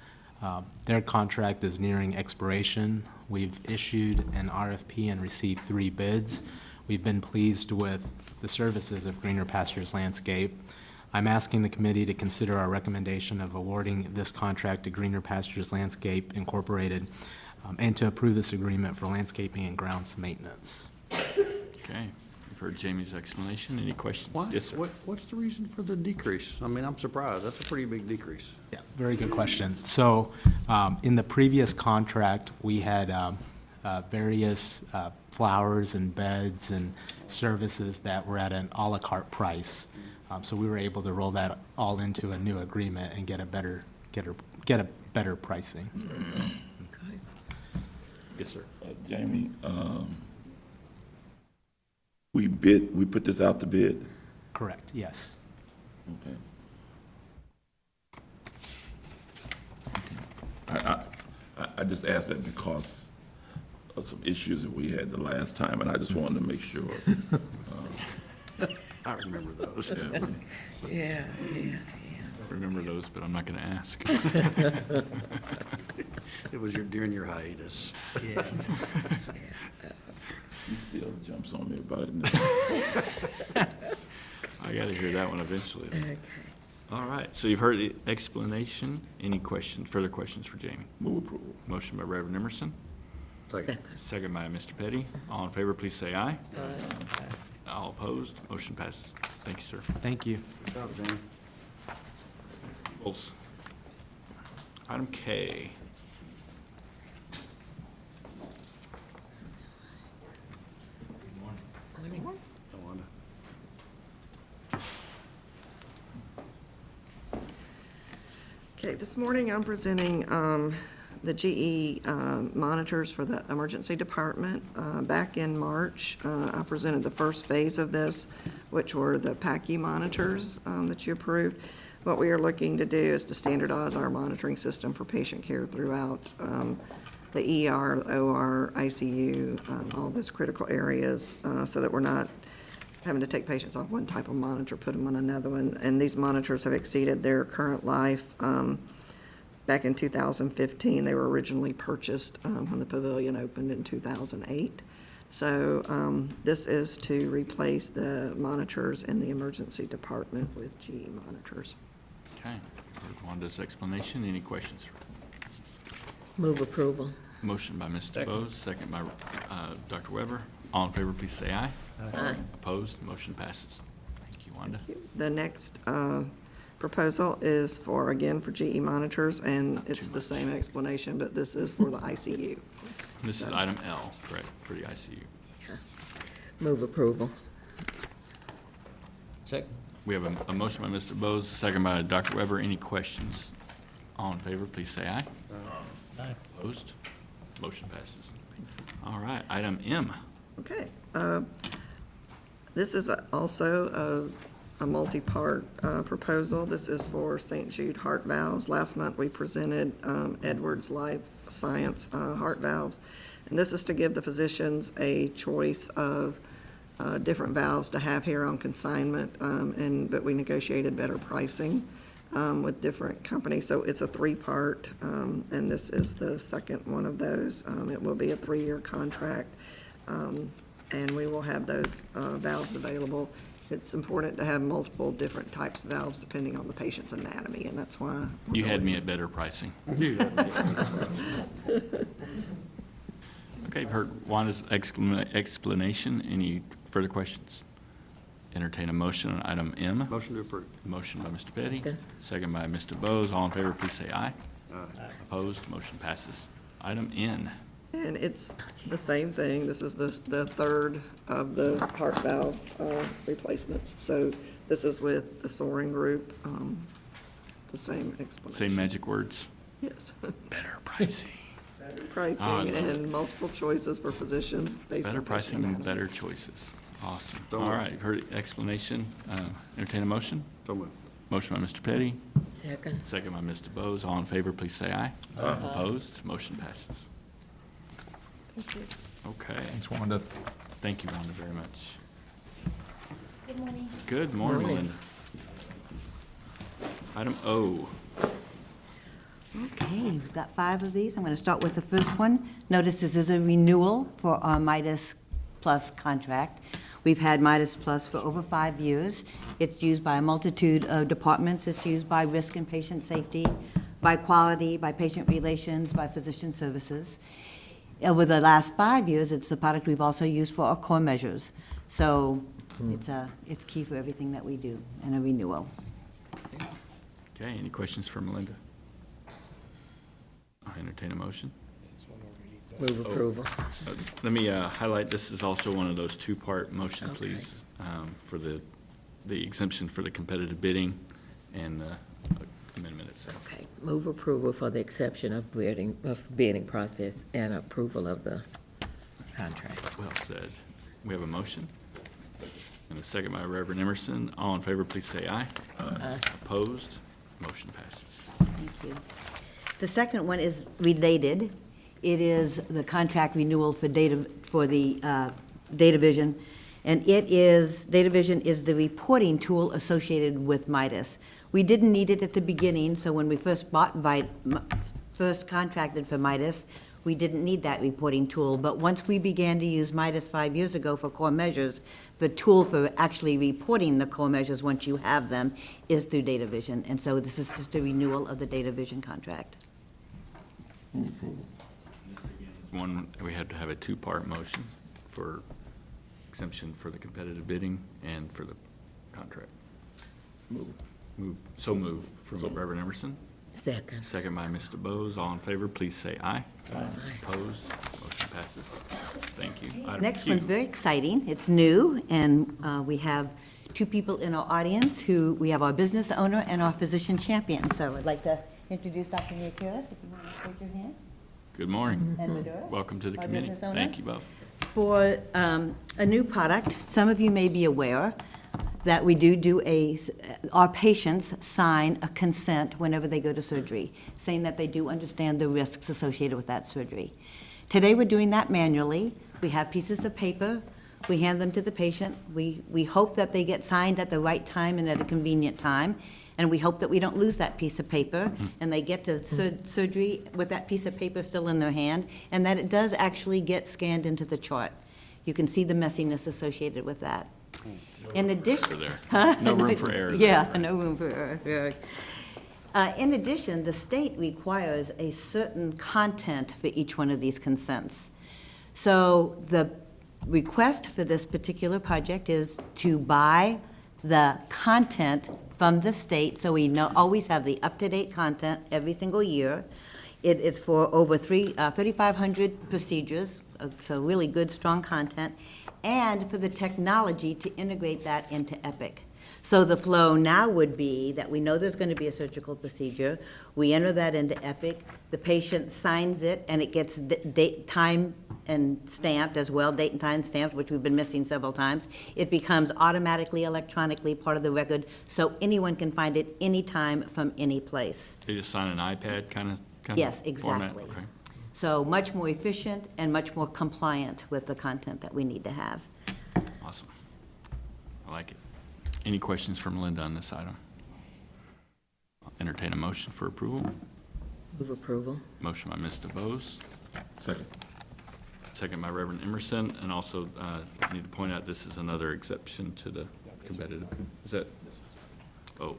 Their contract is nearing expiration. We've issued an RFP and received 3 bids. We've been pleased with the services of Greener Pastures Landscape. I'm asking the committee to consider our recommendation of awarding this contract to Greener Pastures Landscape Incorporated and to approve this agreement for landscaping and grounds maintenance. Okay, you've heard Jamie's explanation. Any questions? Why? Yes, sir. What's the reason for the decrease? I mean, I'm surprised. That's a pretty big decrease. Yeah, very good question. So in the previous contract, we had various flowers and beds and services that were at an à la carte price. So we were able to roll that all into a new agreement and get a better pricing. Okay. Yes, sir. Jamie, we put this out to bid. Correct, yes. Okay. I just asked that because of some issues that we had the last time, and I just wanted to make sure. I remember those. Yeah. Remember those, but I'm not going to ask. It was during your hiatus. Yeah. He still jumps on me about it. I got to hear that one eventually. Okay. All right, so you've heard the explanation. Any further questions for Jamie? Move approval. Motion by Reverend Emerson, Second. second by Mr. Petty. All in favor, please say aye. All opposed, motion passes. Thank you, sir. Thank you. Good job, Jamie. Rules. Item K. Morning. Tawanda. Okay, this morning I'm presenting the GE monitors for the emergency department. Back in March, I presented the first phase of this, which were the PACU monitors that you approved. What we are looking to do is to standardize our monitoring system for patient care throughout the ER, OR, ICU, all those critical areas, so that we're not having to take patients off one type of monitor, put them on another one. And these monitors have exceeded their current life. Back in 2015, they were originally purchased when the pavilion opened in 2008. So this is to replace the monitors in the emergency department with GE monitors. Okay, heard Wanda's explanation. Any questions? Move approval. Motion by Mr. Bose, second by Dr. Weber. All in favor, please say aye. Aye. Opposed, motion passes. Thank you, Wanda. The next proposal is for, again, for GE monitors, and it's the same explanation, but this is for the ICU. This is item L, correct, for the ICU. Yeah. Move approval. Second. We have a motion by Mr. Bose, second by Dr. Weber. Any questions? All in favor, please say aye. Aye. Opposed? Motion passes. All right, item M. Okay. This is also a multi-part proposal. This is for St. Jude heart valves. Last month, we presented Edwards Life Science heart valves. And this is to give the physicians a choice of different valves to have here on consignment, but we negotiated better pricing with different companies. So it's a 3-part, and this is the second one of those. It will be a 3-year contract, and we will have those valves available. It's important to have multiple different types of valves depending on the patient's anatomy, and that's why. You had me at better pricing. Okay, you've heard Wanda's explanation. Any further questions? Entertain a motion on item M. Motion to approve. Motion by Mr. Petty, Second. second by Mr. Bose. All in favor, please say aye. Aye. Opposed, motion passes. Item N. And it's the same thing. This is the third of the heart valve replacements. So this is with the Soaring Group, the same explanation. Same magic words. Yes. Better pricing. Better pricing Ah, and multiple choices for physicians based on Better patient pricing and anatomy. better choices. Awesome. Don't All worry. right, you've heard the explanation. Entertain a motion? So moved. Motion by Mr. Petty, Second. second by Mr. Bose. All in favor, please say aye. Opposed? Motion passes. Okay. Thanks, Wanda. Thank you, Wanda, very much. Good morning. Good morning, Morning. Linda. Item O. Okay, we've got 5 of these. I'm going to start with the first one. Notice this is a renewal for our Midas Plus contract. We've had Midas Plus for over 5 years. It's used by a multitude of departments. It's used by risk and patient safety, by quality, by patient relations, by physician services. Over the last 5 years, it's the product we've also used for our core measures. So it's key for everything that we do, and a renewal. Okay, any questions for Melinda? I entertain a motion. Move approval. Let me highlight, this is also one of those two-part motion, Okay. please, for the exemption for the competitive bidding and the amendment itself. Okay, move approval for the exception of bidding process and approval of the contract. Well said. We have a motion and a second by Reverend Emerson. All in favor, please say aye. Aye. Opposed? Motion passes. Thank you. The second one is related. It is the contract renewal for the Data Vision, and Data Vision is the reporting tool associated with Midas. We didn't need it at the beginning, so when we first contracted for Midas, we didn't need that reporting tool. But once we began to use Midas 5 years ago for core measures, the tool for actually reporting the core measures once you have them is through Data Vision. And so this is just a renewal of the Data Vision contract. One, we had to have a two-part motion for exemption for the competitive bidding and for the contract. So move from Reverend Emerson. Second. Second by Mr. Bose. All in favor, please say aye. Aye. Opposed? Motion passes. Thank you. Item Next Q. one's very exciting. It's new, and we have 2 people in our audience we have our business owner and our physician champion. So I'd like to introduce Dr. Niakiris, if you want to raise your hand. Good morning. And Medora, Welcome to the our committee. business owner. Thank you both. For a new product, some of you may be aware that we do our patients sign a consent whenever they go to surgery, saying that they do understand the risks associated with that surgery. Today, we're doing that manually. We have pieces of paper. We hand them to the patient. We hope that they get signed at the right time and at a convenient time, and we hope that we don't lose that piece of paper, and they get to surgery with that piece of paper still in their hand, and that it does actually get scanned into the chart. You can see the messiness associated with that. In addition, there. No room for error there. Yeah, no room for error. In addition, the state requires a certain content for each one of these consents. So the request for this particular project is to buy the content from the state, so we always have the up-to-date content every single year. It is for over 3,500 procedures, so really good, strong content, and for the technology to integrate that into Epic. So the flow now would be that we know there's going to be a surgical procedure. We enter that into Epic. The patient signs it, and it gets date, time, and stamped as well, date and time stamped, which we've been missing several times. It becomes automatically, electronically part of the record, so anyone can find it anytime from any place. They just sign an iPad kind of Yes, format? exactly. Okay. So much more efficient and much more compliant with the content that we need to have. Awesome. I like it. Any questions from Linda on this item? I'll entertain a motion for approval. Move approval. Motion by Mr. Bose. Second. Second by Reverend Emerson. And also, I need to point out, this is another exception to the competitive. Is that? Oh,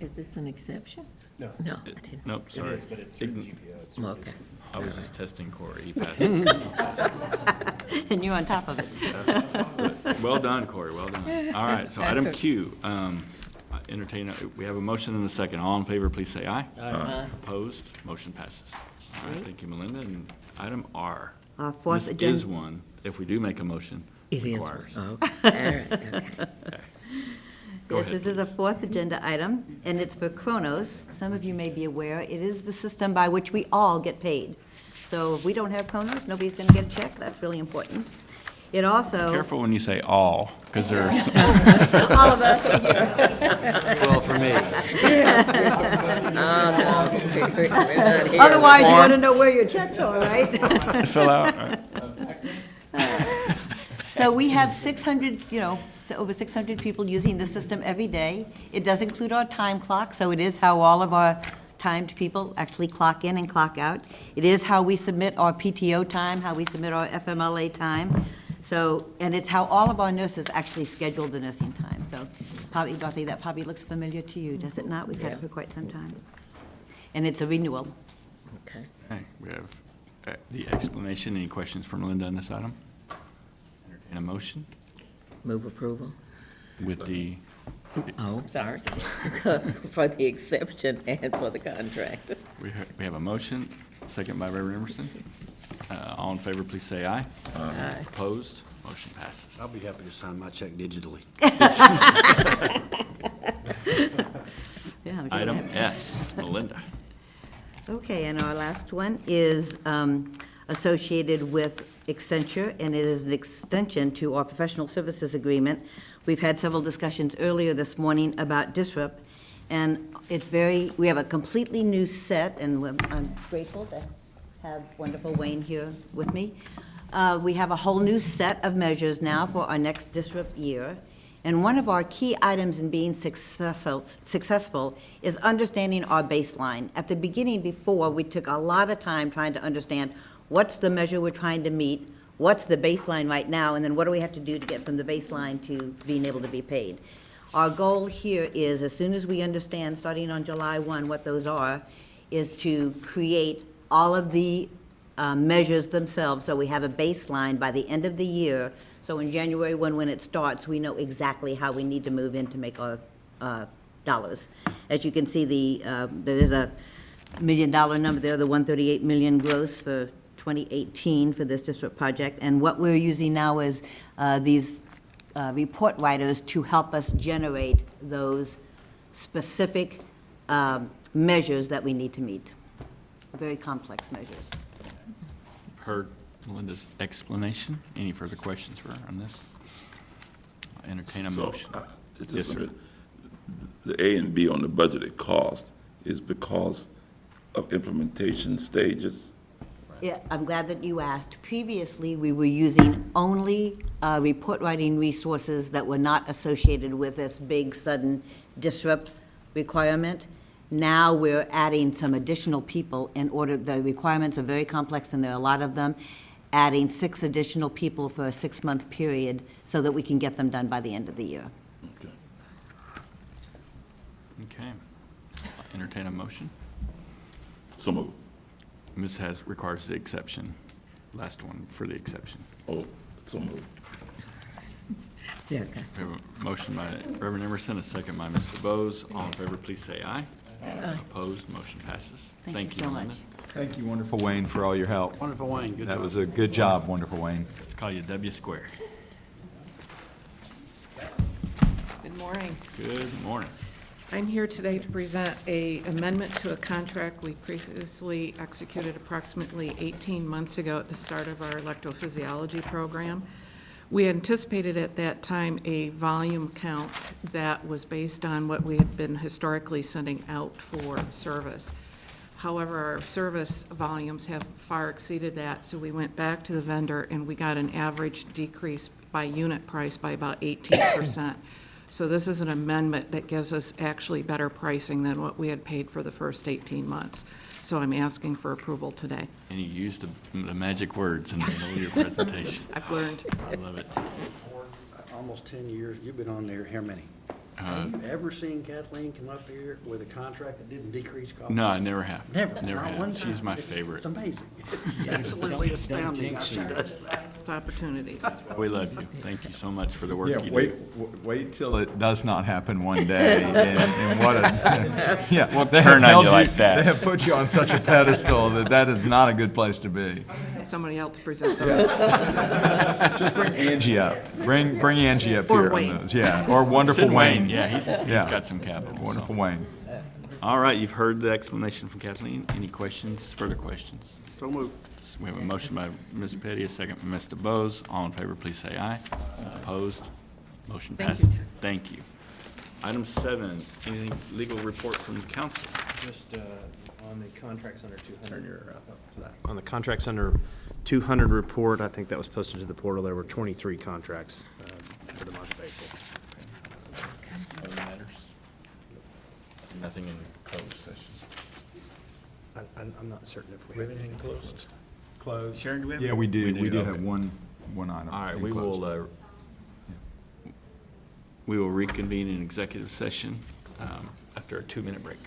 Is this an exception? No. No, I didn't. nope, It sorry. is, but it's through the GPO. Okay. I was just testing Corey. He passed. And you're on top of it. Well done, Corey, well done. All right, so item Q, we have a motion and a second. All in favor, please say aye. Aye. Opposed, motion passes. All right, thank you, Melinda. And item R. Our fourth This agenda. is one, if we do make a motion, It is. requires. Oh, okay. All right, okay. Okay. Go Yes, ahead, this is a please. fourth agenda item, and it's for Kronos. Some of you may be aware, it is the system by which we all get paid. So if we don't have Kronos, nobody's going to get a check. That's really important. It also. Careful when you say all, because there's, All of us are here. Well, for me. Otherwise, you want to know where your checks are, right? fill out, right? So we have 600, over 600 people using the system every day. It does include our time clock, so it is how all of our timed people actually clock in and clock out. It is how we submit our PTO time, how we submit our FMLA time. So, and it's how all of our nurses actually schedule the nursing time. So probably, Dorothy, that probably looks familiar to you, does it not? We've had it for quite some time. And it's a renewal. Okay. Okay, we have the explanation. Any questions from Linda on this item? Entertain a motion Move approval. with the, Oh, I'm sorry. For the exception and for the contract. we have a motion, second by Reverend Emerson. All in favor, please say aye. Aye. Opposed? Motion passes. I'll be happy to sign my check digitally. Yeah, we can Item have- S, Melinda. Okay, and our last one is associated with Accenture, and it is an extension to our professional services agreement. We've had several discussions earlier this morning about Disrupt, and we have a completely new set, and I'm grateful to have wonderful Wayne here with me. We have a whole new set of measures now for our next Disrupt year. And one of our key items in being successful is understanding our baseline. At the beginning, before, we took a lot of time trying to understand what's the measure we're trying to meet, what's the baseline right now, and then what do we have to do to get from the baseline to being able to be paid. Our goal here is, as soon as we understand, starting on July 1, what those are, is to create all of the measures themselves, so we have a baseline by the end of the year. So in January 1, when it starts, we know exactly how we need to move in to make our dollars. As you can see, there is a $1 million number there, the 138 million gross for 2018 for this district project. And what we're using now is these report writers to help us generate those specific measures that we need to meet. Very complex measures. Heard Melinda's explanation. Any further questions for her on this? I'll entertain a motion. It's Yes, just sir. the A and B on the budgeted cost is because of implementation stages. Yeah, I'm glad that you asked. Previously, we were using only report writing resources that were not associated with this big sudden disrupt requirement. Now we're adding some additional people in order, the requirements are very complex and there are a lot of them, adding 6 additional people for a 6-month period so that we can get them done by the end of the year. Okay. Okay. I'll entertain a motion. So moved. This requires the exception. Last one for the exception. Oh, so moved. Second. We have a motion by Reverend Emerson, a second by Mr. Bose. All in favor, please say aye. Opposed, motion passes. Thank you so Melinda. much. Thank you, wonderful Wayne, for all your help. Wonderful, Wayne, good job. That was a good job, wonderful Wayne. Call you W square. Good morning. Good morning. I'm here today to present a amendment to a contract we previously executed approximately 18 months ago at the start of our electrophysiology program. We anticipated at that time a volume count that was based on what we had been historically sending out for service. However, our service volumes have far exceeded that, so we went back to the vendor and we got an average decrease by unit price by about 18%. So this is an amendment that gives us actually better pricing than what we had paid for the first 18 months. So I'm asking for approval today. And you used the magic words in the middle of your presentation. I've learned. I love it. Almost 10 years, you've been on there, how many? Have you ever seen Kathleen come up here with a contract that didn't decrease cost? No, I never have. Never, Never not have. one She's time. my It's- favorite. It's amazing. It's absolutely astounding how she does that. opportunities. We love you. Thank you so much for the work you Yeah, do. wait till it does not happen one day, and what a, yeah. We'll they have turn on held you like that. They have put you on such a pedestal that is not a good place to be. Somebody else present those. Just bring Angie up. Bring Angie up Or here on Wayne. those, yeah, or wonderful Send Wayne. Yeah, he's Yeah. got some capital. so. Wonderful Wayne. All right, you've heard the explanation from Kathleen. Any questions, further questions? So moved. We have a motion by Ms. Petty, a second by Mr. Bose. All in favor, please say aye. Opposed? Motion Thank passes. you. Thank you. Item 7, anything legal report from the council? Just on the contracts under 200. On the contracts under 200 report, I think that was posted to the portal. There were 23 contracts for the month of April. Other matters? Nothing in closed session. I'm not certain if we have anything closed? closed. Sharon, do we have? Yeah, we do. We do okay. have one item. All right, in we closed. will reconvene in executive session after a 2-minute break.